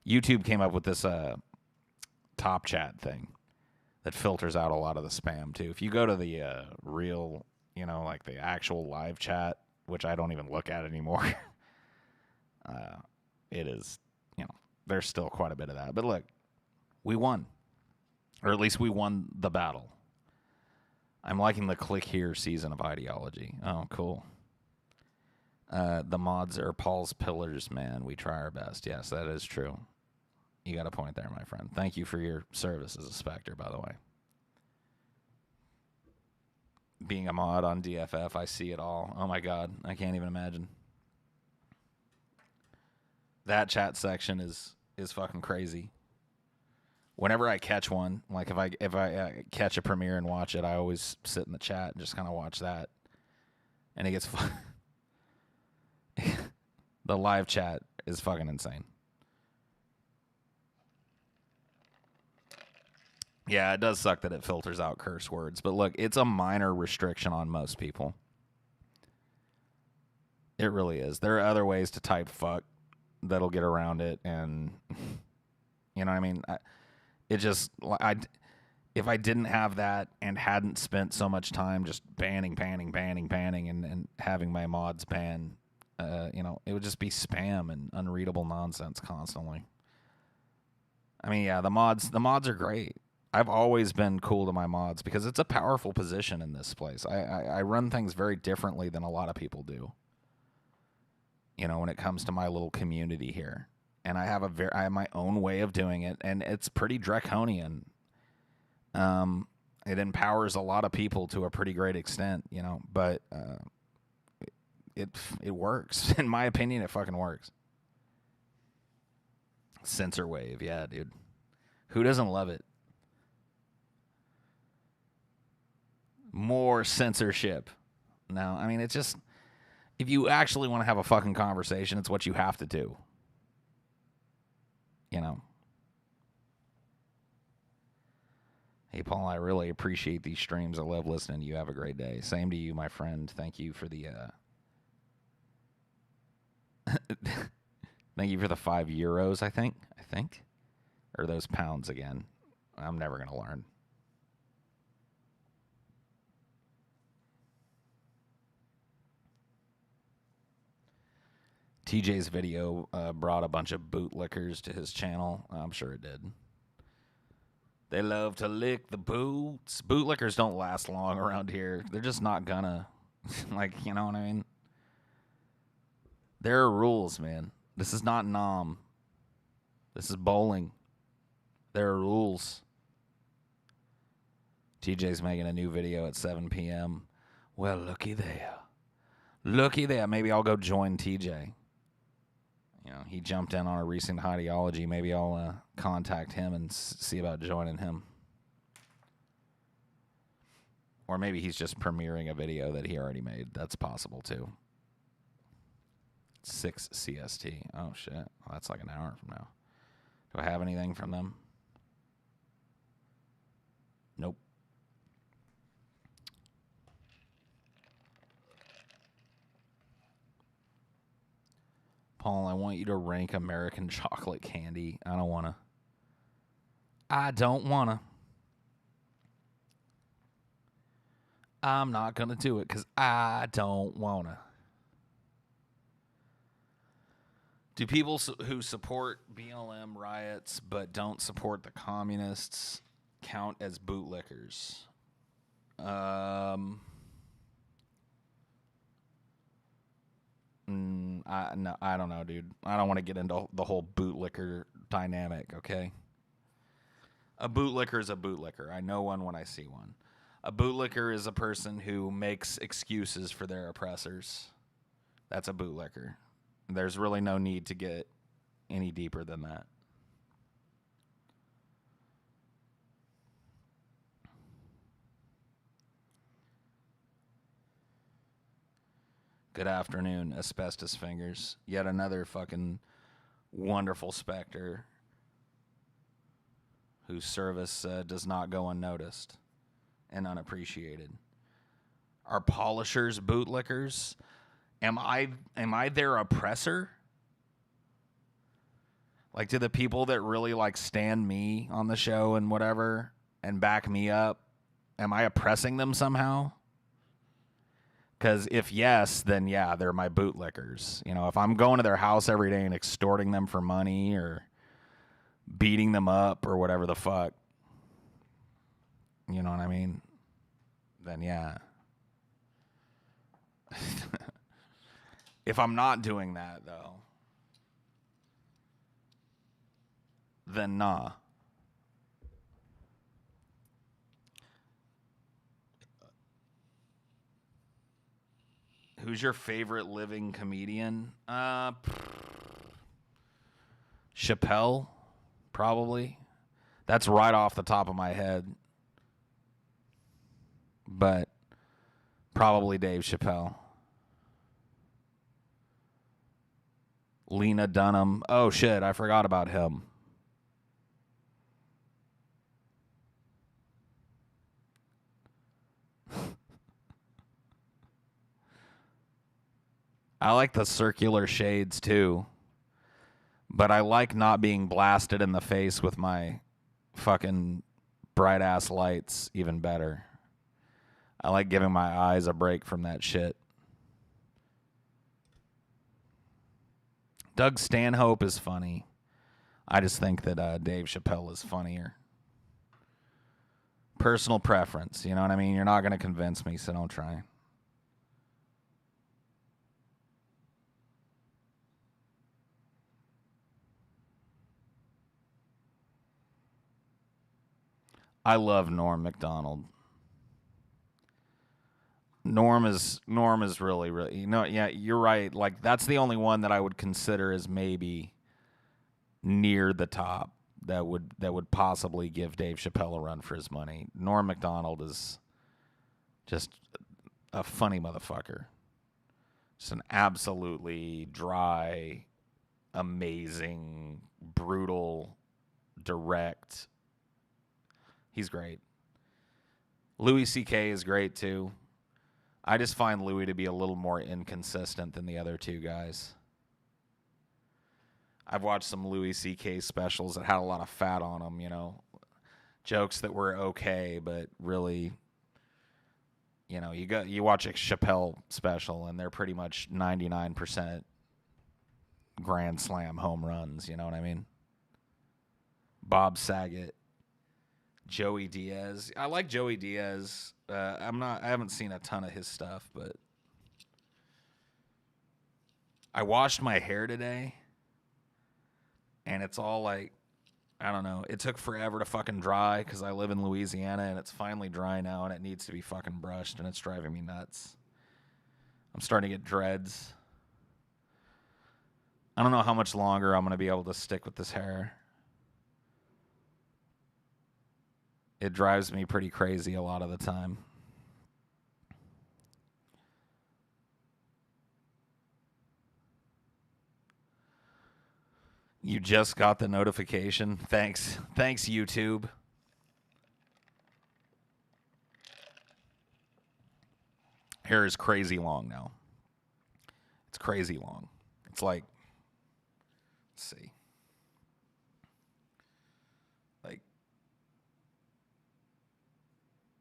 YouTube came up with this top chat thing that filters out a lot of the spam, too. If you go to the real, you know, like the actual live chat, which I don't even look at anymore, it is, you know, there's still quite a bit of that. But look, we won. Or at least we won the battle. I'm liking the click here season of Highdeology. Oh, cool. The mods are Paul's pillars, man. We try our best. Yes, that is true. You got a point there, my friend. Thank you for your service as a Spectre, by the way. Being a mod on DFF, I see it all. Oh my God, I can't even imagine. That chat section is fucking crazy. Whenever I catch one, like if I catch a premiere and watch it, I always sit in the chat and just kind of watch that, and it gets fun. The live chat is fucking insane. Yeah, it does suck that it filters out curse words, but look, it's a minor restriction on most people. It really is. There are other ways to type fuck that'll get around it, and you know what I mean? If I didn't have that and hadn't spent so much time just banning, and having my mods ban, it would just be spam and unreadable nonsense constantly. I mean, yeah, the mods are great. I've always been cool to my mods because it's a powerful position in this place. I run things very differently than a lot of people do. When it comes to my little community here. And I have my own way of doing it, and it's pretty draconian. It empowers a lot of people to a pretty great extent, but it works. In my opinion, it fucking works. Censor wave, yeah, dude. Who doesn't love it? More censorship. No, I mean, it's just, if you actually want to have a fucking conversation, it's what you have to do. Hey, Paul, I really appreciate these streams. I love listening to you. Have a great day. Same to you, my friend. Thank you for the thank you for the €5, I think. Or those pounds again. I'm never going to learn. TJ's video brought a bunch of bootlickers to his channel. I'm sure it did. They love to lick the boots. Bootlickers don't last long around here. They're just not gonna. You know what I mean? There are rules, man. This is not Nom. This is bowling. There are rules. TJ's making a new video at 7 p.m. Well, looky there. Looky there. Maybe I'll go join TJ. He jumped in on a recent Highdeology. Maybe I'll contact him and see about joining him. Or maybe he's just premiering a video that he already made. That's possible, too. 6 CST. Oh, shit. Well, that's like an hour from now. Do I have anything from them? Nope. Paul, I want you to rank American chocolate candy. I don't want to. I'm not going to do it because I don't want to. Do people who support BLM riots but don't support the communists count as bootlickers? I don't know, dude. I don't want to get into the whole bootlicker dynamic, okay? A bootlicker is a bootlicker. I know one when I see one. A bootlicker is a person who makes excuses for their oppressors. That's a bootlicker. There's really no need to get any deeper than that. Good afternoon, Asbestos Fingers. Yet another fucking wonderful Spectre whose service does not go unnoticed and unappreciated. Are polishers bootlickers? Am I their oppressor? Like, do the people that really stand me on the show and whatever and back me up, am I oppressing them somehow? Because if yes, then yeah, they're my bootlickers. If I'm going to their house every day and extorting them for money or beating them up or whatever the fuck, you know what I mean? Then yeah. If I'm not doing that, though, then nah. Who's your favorite living comedian? Chappelle, probably. That's right off the top of my head. But probably Dave Chappelle. Lena Dunham. Oh, shit, I forgot about him. I like the circular shades, too. But I like not being blasted in the face with my fucking bright-ass lights even better. I like giving my eyes a break from that shit. Doug Stanhope is funny. I just think that Dave Chappelle is funnier. Personal preference, you know what I mean? You're not going to convince me, so don't try. I love Norm Macdonald. Norm is really, you know, yeah, you're right. Like, that's the only one that I would consider as maybe near the top that would possibly give Dave Chappelle a run for his money. Norm Macdonald is just a funny motherfucker. Just an absolutely dry, amazing, brutal, direct. He's great. Louis C.K. is great too. I just find Louis to be a little more inconsistent than the other two guys. I've watched some Louis C.K. specials that had a lot of fat on them, you know. Jokes that were okay, but really, you know, you watch a Chappelle special and they're pretty much 99% grand slam home runs, you know what I mean? Bob Saget, Joey Diaz. I like Joey Diaz. I haven't seen a ton of his stuff, but I washed my hair today and it's all like, I don't know. It took forever to fucking dry because I live in Louisiana and it's finally dry now and it needs to be fucking brushed and it's driving me nuts. I'm starting to get dreads. I don't know how much longer I'm going to be able to stick with this hair. It drives me pretty crazy a lot of the time. You just got the notification. Thanks, YouTube. Hair is crazy long now. It's crazy long. It's like, let's see. Like,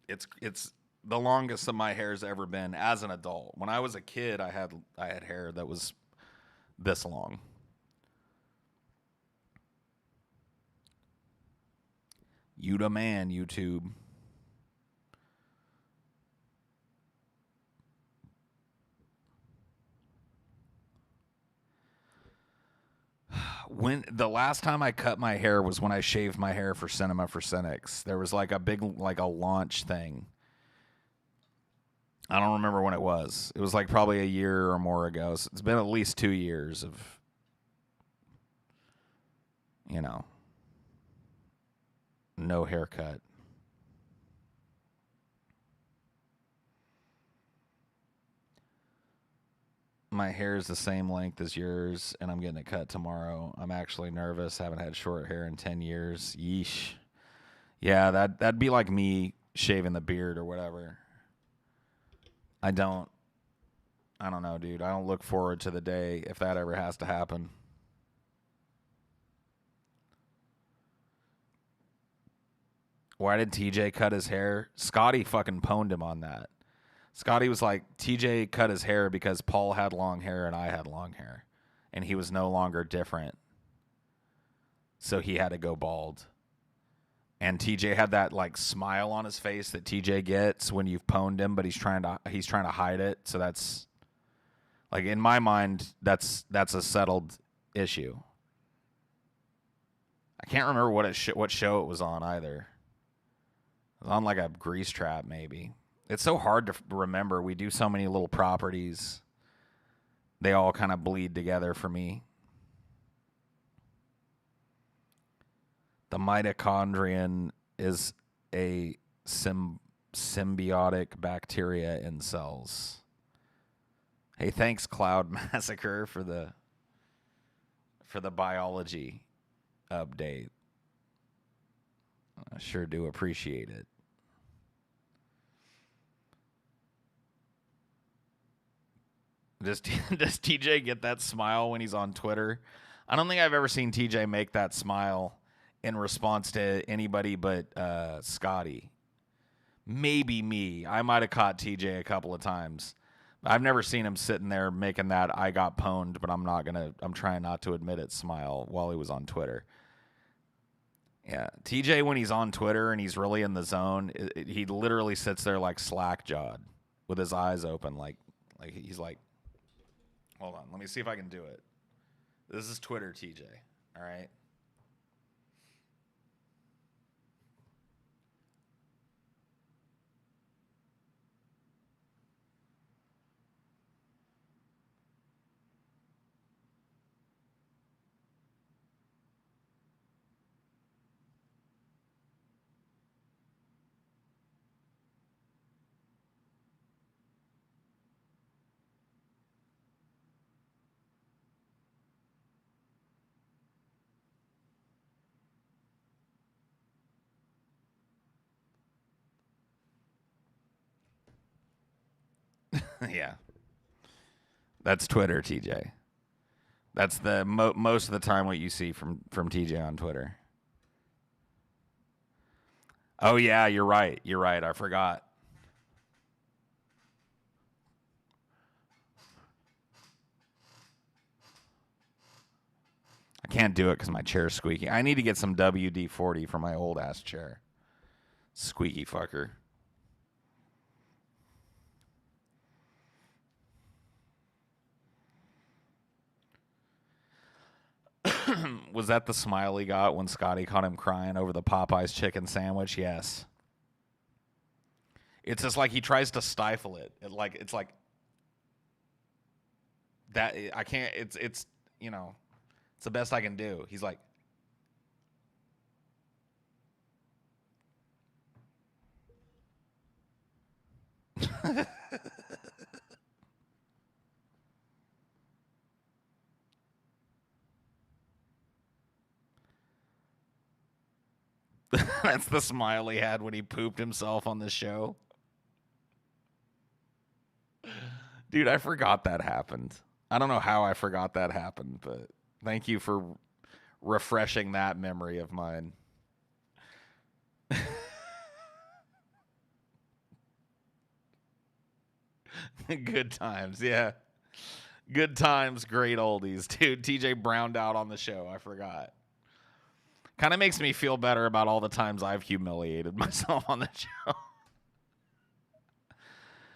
it's the longest that my hair's ever been as an adult. When I was a kid, I had hair that was this long. You the man, YouTube. When the last time I cut my hair was when I shaved my hair for Cinema for Cynics. There was like a big, like a launch thing. I don't remember when it was. It was like probably a year or more ago. So it's been at least 2 years of, you know, no haircut. My hair is the same length as yours, and I'm getting it cut tomorrow. I'm actually nervous. Haven't had short hair in 10 years. Yeesh. Yeah, that'd be like me shaving the beard or whatever. I don't know, dude. I don't look forward to the day if that ever has to happen. Why did TJ cut his hair? Scotty fucking pwned him on that. Scotty was like, TJ cut his hair because Paul had long hair and I had long hair. And he was no longer different. So he had to go bald. And TJ had that like smile on his face that TJ gets when you've pwned him, but he's trying to hide it. So that's Like, in my mind, that's a settled issue. I can't remember what show it was on either. It was on like a Grease Trap, maybe. It's so hard to remember. We do so many little properties. They all kind of bleed together for me. The mitochondrion is a symbiotic bacteria in cells. Hey, thanks, Cloud Massacre, for the biology update. I sure do appreciate it. Does TJ get that smile when he's on Twitter? I don't think I've ever seen TJ make that smile in response to anybody but Scotty. Maybe me. I might have caught TJ a couple of times. I've never seen him sitting there making that I got pwned, but I'm trying not to admit it smile while he was on Twitter. Yeah, TJ, when he's on Twitter and he's really in the zone, he literally sits there like slack-jawed with his eyes open, like he's like, hold on, let me see if I can do it. This is Twitter TJ, all right? Yeah. That's Twitter, TJ. That's the most of the time what you see from TJ on Twitter. Oh, yeah, you're right. You're right. I forgot. I can't do it because my chair's squeaky. I need to get some WD-40 for my old-ass chair. Squeaky fucker. Was that the smile he got when Scotty caught him crying over the Popeyes chicken sandwich? Yes. It's just like he tries to stifle it. It's like that. I can't. It's you know, it's the best I can do. He's like. That's the smile he had when he pooped himself on the show. Dude, I forgot that happened. I don't know how I forgot that happened, but thank you for refreshing that memory of mine. Good times, yeah. Good times, great oldies. Dude, TJ browned out on the show. I forgot. Kind of makes me feel better about all the times I've humiliated myself on the show.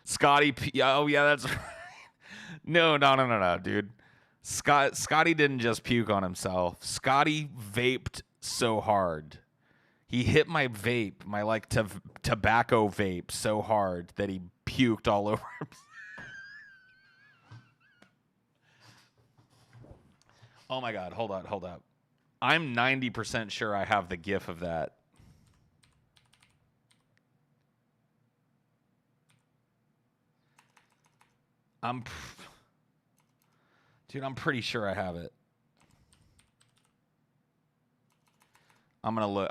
Scotty, oh yeah, that's right. No, dude. Scotty didn't just puke on himself. Scotty vaped so hard. He hit my vape, my like tobacco vape so hard that he puked all over himself. Oh my God, hold up. I'm 90% sure I have the gif of that. Dude, I'm pretty sure I have it. I'm going to look.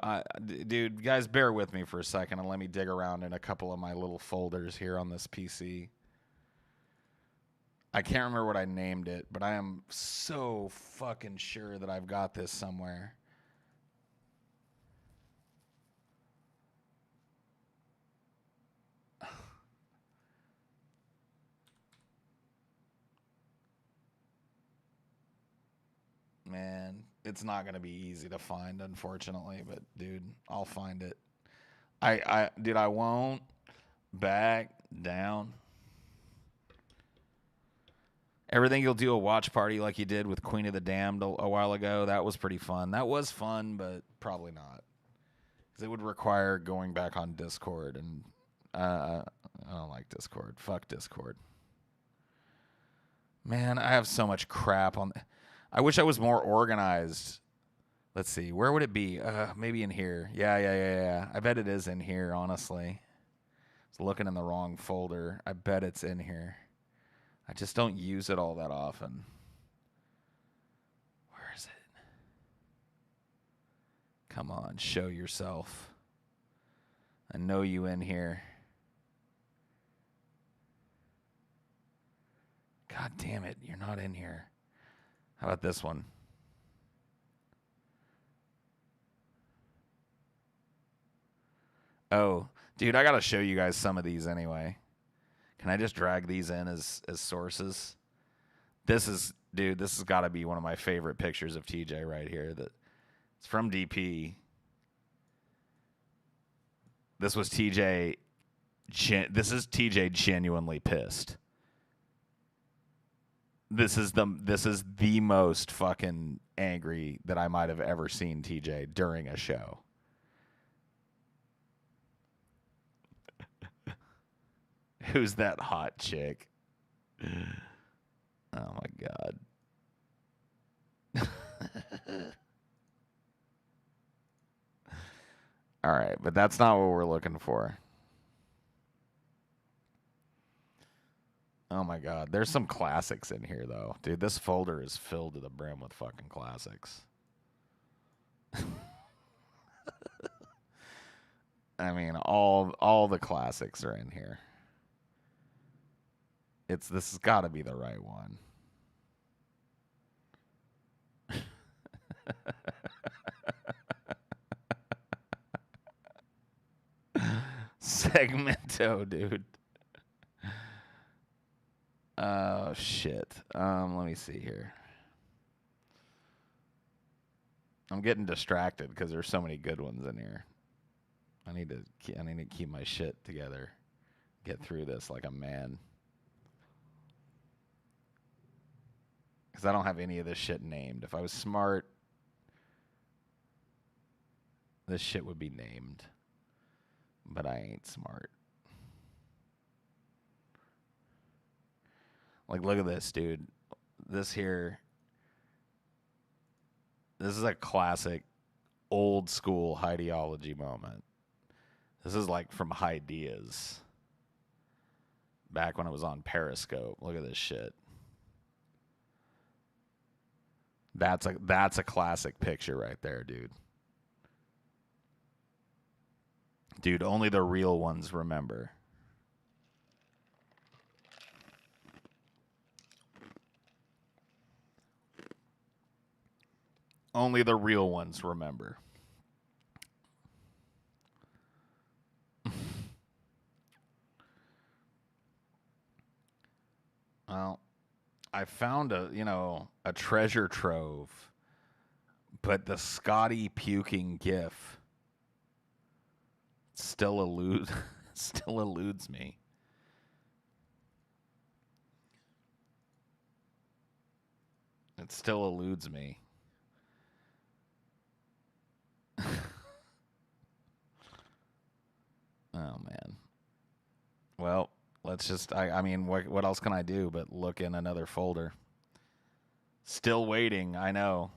Dude, guys, bear with me for a second and let me dig around in a couple of my little folders here on this PC. I can't remember what I named it, but I am so fucking sure that I've got this somewhere. Man, it's not going to be easy to find, unfortunately, but dude, I'll find it. I won't back down. Ever think you'll do a watch party like you did with Queen of the Damned a while ago? That was pretty fun. That was fun, but probably not. Because it would require going back on Discord, and I don't like Discord. Fuck Discord. Man, I have so much crap on. I wish I was more organized. Let's see. Where would it be? Maybe in here. Yeah. I bet it is in here, honestly. I was looking in the wrong folder. I bet it's in here. I just don't use it all that often. Where is it? Come on, show yourself. I know you in here. God damn it, you're not in here. How about this one? Oh, dude, I gotta show you guys some of these anyway. Can I just drag these in as sources? This is, dude, this has got to be one of my favorite pictures of TJ right here. It's from DP. This was TJ. This is TJ genuinely pissed. This is the most fucking angry that I might have ever seen TJ during a show. Who's that hot chick? Oh my God. All right, but that's not what we're looking for. Oh my God, there's some classics in here though. Dude, this folder is filled to the brim with fucking classics. I mean, all the classics are in here. This has got to be the right one. Segmento, dude. Oh shit. Let me see here. I'm getting distracted because there's so many good ones in here. I need to keep my shit together. Get through this like a man. Because I don't have any of this shit named. If I was smart, this shit would be named. But I ain't smart. Like, look at this, dude. This here. This is a classic, old school Highdeology moment. This is like from Highdeas. Back when it was on Periscope. Look at this shit. That's a classic picture right there, dude. Dude, only the real ones remember. Only the real ones remember. Well, I found a treasure trove, but the Scotty puking gif still eludes me. It still eludes me. Oh man. Well, let's just I mean what else can I do but look in another folder? Still waiting. I know.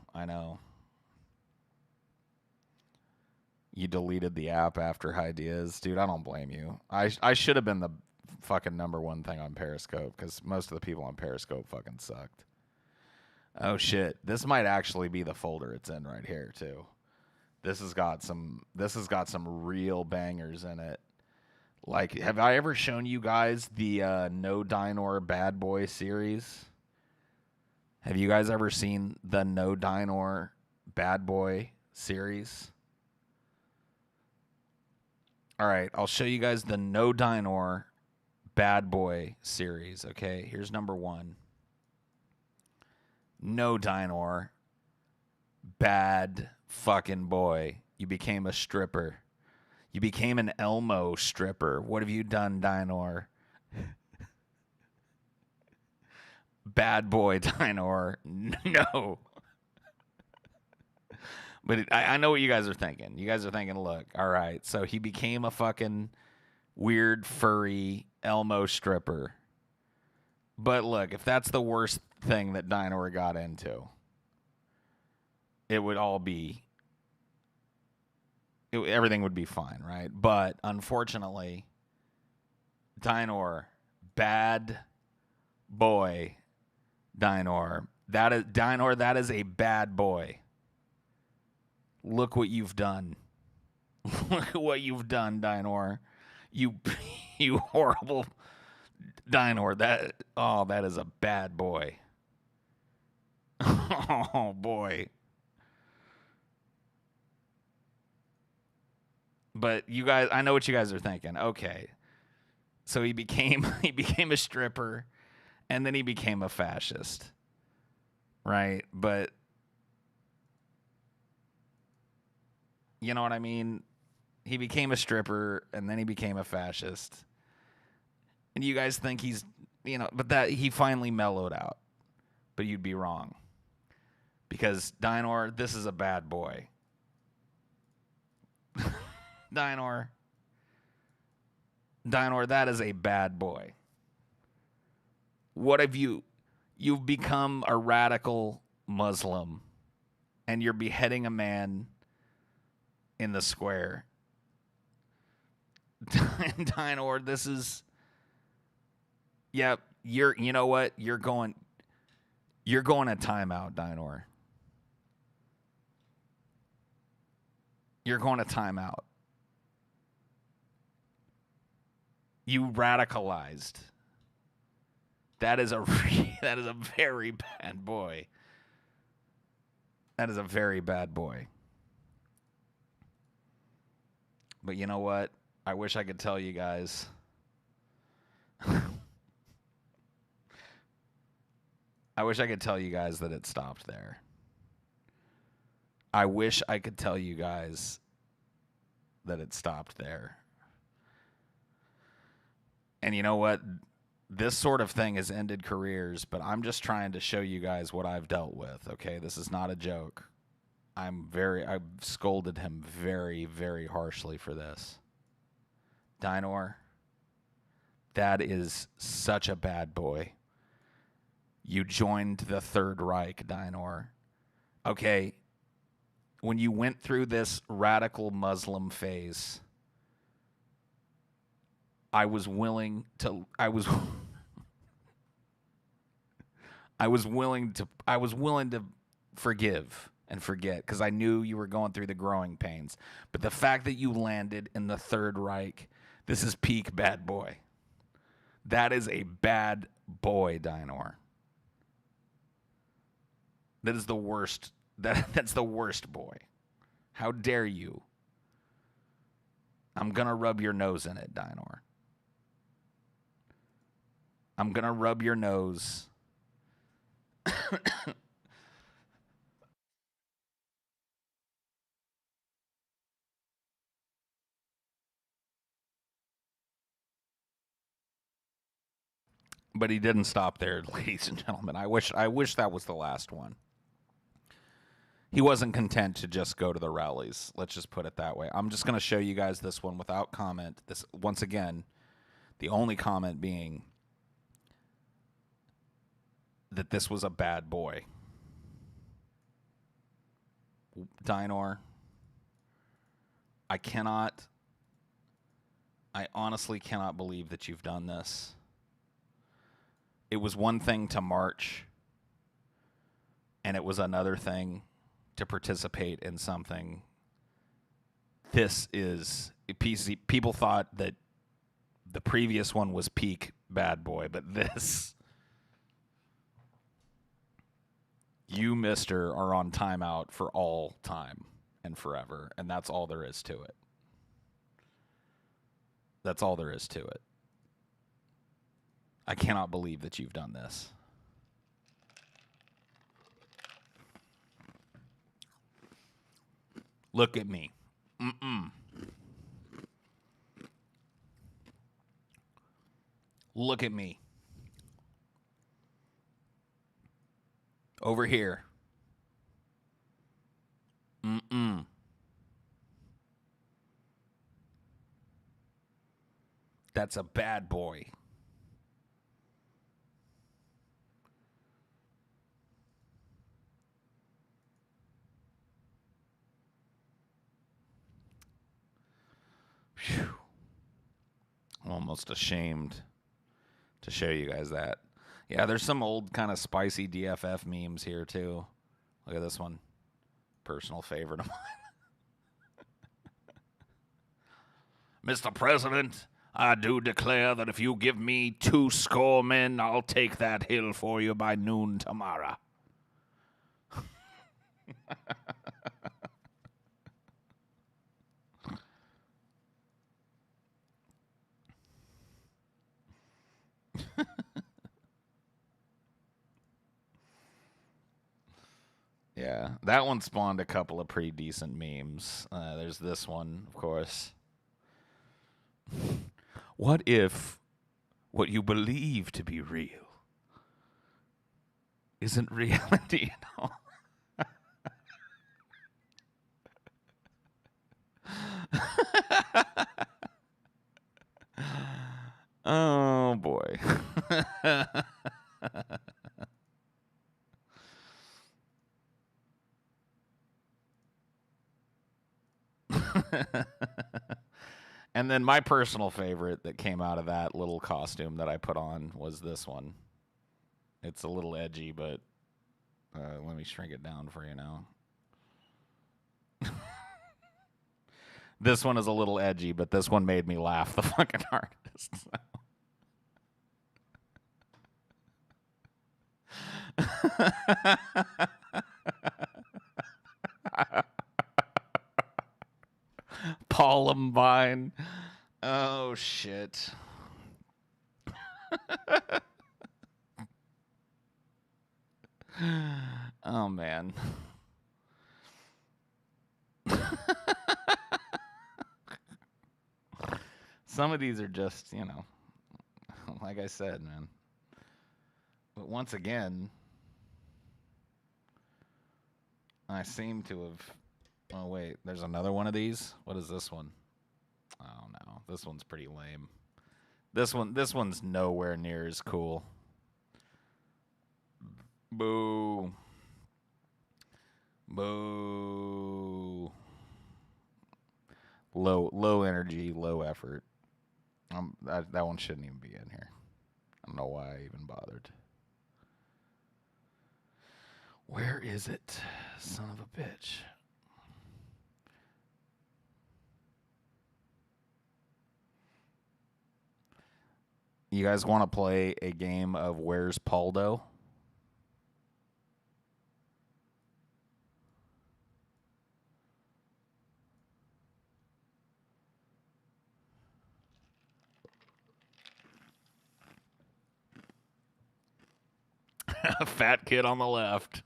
You deleted the app after Highdeas. Dude, I don't blame you. I should have been the fucking #1 thing on Periscope because most of the people on Periscope fucking sucked. Oh shit. This might actually be the folder it's in right here too. This has got some real bangers in it. Like, have I ever shown you guys the No Dinor Bad Boy series? Have you guys ever seen the No Dinor Bad Boy series? All right, I'll show you guys the No Dinor Bad Boy series, okay? Here's #1. No Dinor, bad fucking boy. You became a stripper. You became an Elmo stripper. What have you done, Dinor? bad boy Dinor. No. But I know what you guys are thinking. You guys are thinking, look, all right, so he became a fucking weird, furry Elmo stripper. But look, if that's the worst thing that Dinor got into, it would all be, everything would be fine, right? But unfortunately, Dinor, bad boy Dinor. That is a bad boy. Look what you've done. Look at what you've done, Dinor. You you horrible Dinor. That is a bad boy. Oh boy. But you guys, I know what you guys are thinking. Okay. So he became a stripper and then he became a fascist. Right? But you know what I mean? He became a stripper and then he became a fascist. And you guys think he's, but that he finally mellowed out. But you'd be wrong. Because Dinor, this is a bad boy. Dinor, that is a bad boy. What have you've become a radical Muslim and you're beheading a man in the square. Dinor, this is, yep, you know what? You're going a timeout, Dinor. You're going to timeout. You radicalized. That is a very bad boy. That is a very bad boy. But you know what? I wish I could tell you guys. I wish I could tell you guys that it stopped there. I wish I could tell you guys that it stopped there. And you know what? This sort of thing has ended careers, but I'm just trying to show you guys what I've dealt with, okay? This is not a joke. I've scolded him very, very harshly for this. Dinor, that is such a bad boy. You joined the Third Reich, Dinor. Okay, when you went through this radical Muslim phase, I was willing to forgive and forget because I knew you were going through the growing pains. But the fact that you landed in the Third Reich, this is peak bad boy. That is a bad boy, Dinor. That is the worst. That's the worst boy. How dare you? I'm going to rub your nose in it, Dinor. I'm going to rub your nose. But he didn't stop there, ladies and gentlemen. I wish that was the last one. He wasn't content to just go to the rallies. Let's just put it that way. I'm just going to show you guys this one without comment. This, once again, the only comment being that this was a bad boy. Dinor, I honestly cannot believe that you've done this. It was one thing to march, and it was another thing to participate in something. This is, people thought that the previous one was peak bad boy, but this, you, mister, are on timeout for all time and forever, and that's all there is to it. That's all there is to it. I cannot believe that you've done this. Look at me. Look at me. Over here. Mm-mm. That's a bad boy. Phew. I'm almost ashamed to show you guys that. Yeah, there's some old kind of spicy DFF memes here too. Look at this one. Personal favorite of mine. Mr. President, I do declare that if you give me 2 score men, I'll take that hill for you by noon tomorrow. Yeah, that one spawned a couple of pretty decent memes. There's this one, of course. What if what you believe to be real isn't reality at all? Oh boy. And then my personal favorite that came out of that little costume that I put on was this one. It's a little edgy, but let me shrink it down for you now. This one is a little edgy, but this one made me laugh the fucking hardest. Columbine. Oh shit. Oh man. Some of these are just, like I said, man. But once again, I seem to have. Oh wait, there's another one of these. What is this one? Oh no, this one's pretty lame. This one's nowhere near as cool. Boo. Boo. Low energy, low effort. That one shouldn't even be in here. I don't know why I even bothered. Where is it? Son of a bitch. You guys want to play a game of Where's Paldo? Fat kid on the left.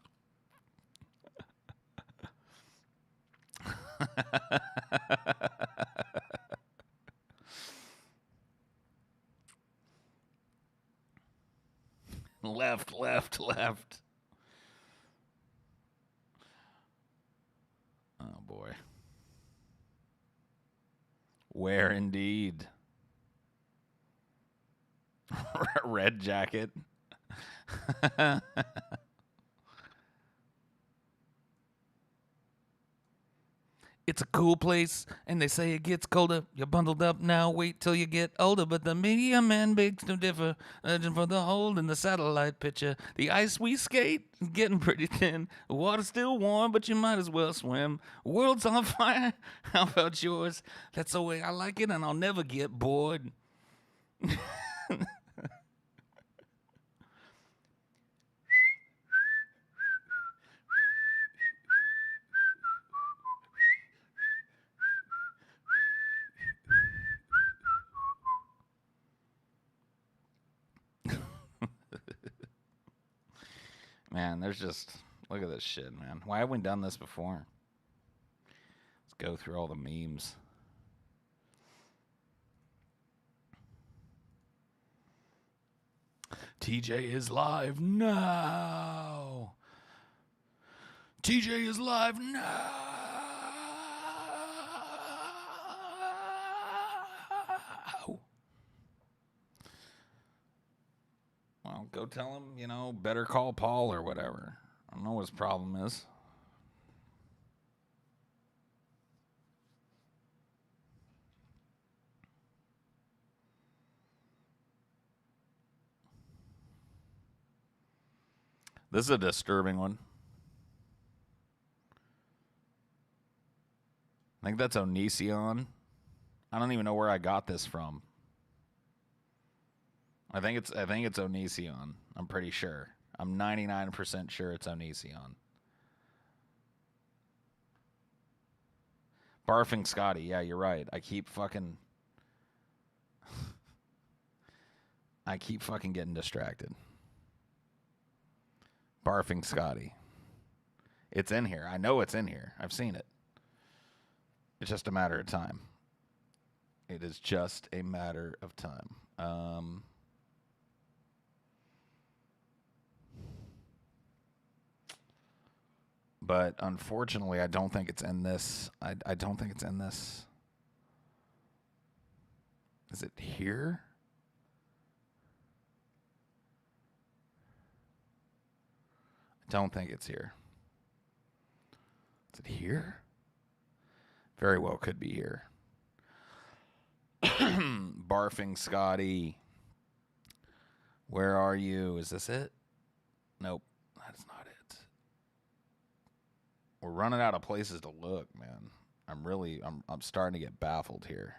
Left. Oh boy. Where indeed? Red jacket. It's a cool place, and they say it gets colder. You're bundled up now, wait till you get older. But the media man begs to differ. Legend for the hold in the satellite picture. The ice we skate is getting pretty thin. The water's still warm, but you might as well swim. World's on fire. How about yours? That's the way I like it, and I'll never get bored. Man, there's just, look at this shit, man. Why haven't we done this before? Let's go through all the memes. TJ is live now. TJ is live now. Well, go tell him, better call Paul or whatever. I don't know what his problem is. This is a disturbing one. I think that's Onision. I don't even know where I got this from. I think it's Onision. I'm pretty sure. I'm 99% sure it's Onision. Barfing Scotty. Yeah, you're right. I keep fucking getting distracted. Barfing Scotty. It's in here. I know it's in here. I've seen it. It's just a matter of time. It is just a matter of time. But unfortunately, I don't think it's in this. I don't think it's in this. Is it here? I don't think it's here. Is it here? Very well could be here. Barfing Scotty. Where are you? Is this it? Nope. That's not it. We're running out of places to look, man. I'm starting to get baffled here.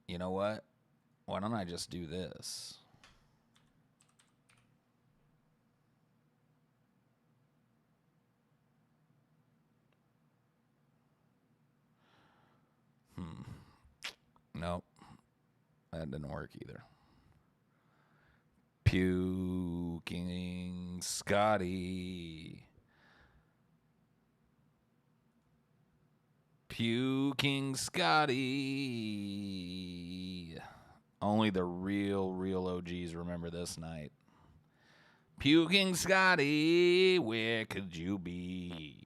You know what? Why don't I just do this? Nope. That didn't work either. Puking Scotty. Puking Scotty. Only the real OGs remember this night. Puking Scotty, where could you be?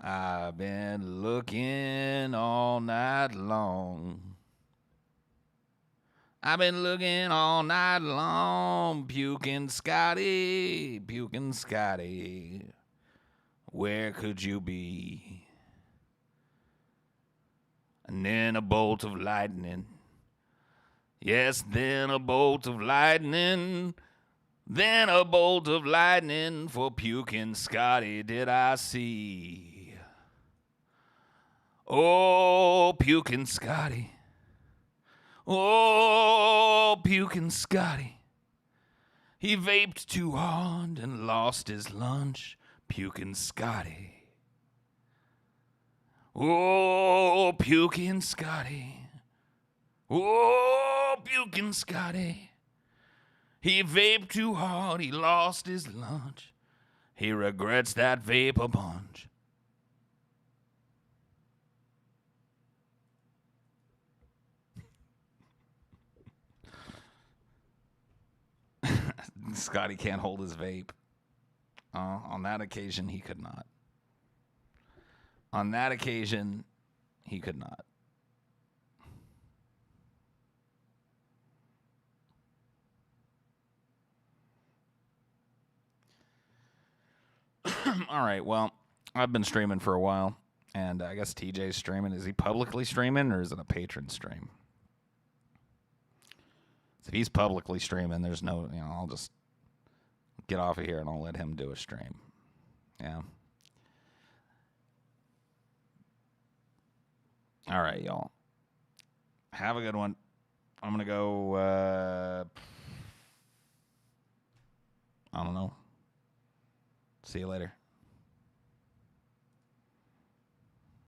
I've been looking all night long. I've been looking all night long. Puking Scotty, where could you be? And then a bolt of lightning. Yes, then a bolt of lightning. Then a bolt of lightning for puking Scotty did I see. Oh, puking Scotty. Oh, puking Scotty. He vaped too hard and lost his lunch. Puking Scotty. Oh, puking Scotty. Oh, puking Scotty. He vaped too hard, he lost his lunch. He regrets that vape a bunch. Scotty can't hold his vape. On that occasion, he could not. On that occasion, he could not. All right, well, I've been streaming for a while, and I guess TJ's streaming. Is he publicly streaming, or is it a patron stream? So if he's publicly streaming, there's no, I'll just get off of here and I'll let him do a stream. Yeah. All right, y'all. Have a good one. I'm going to go, I don't know. See you later.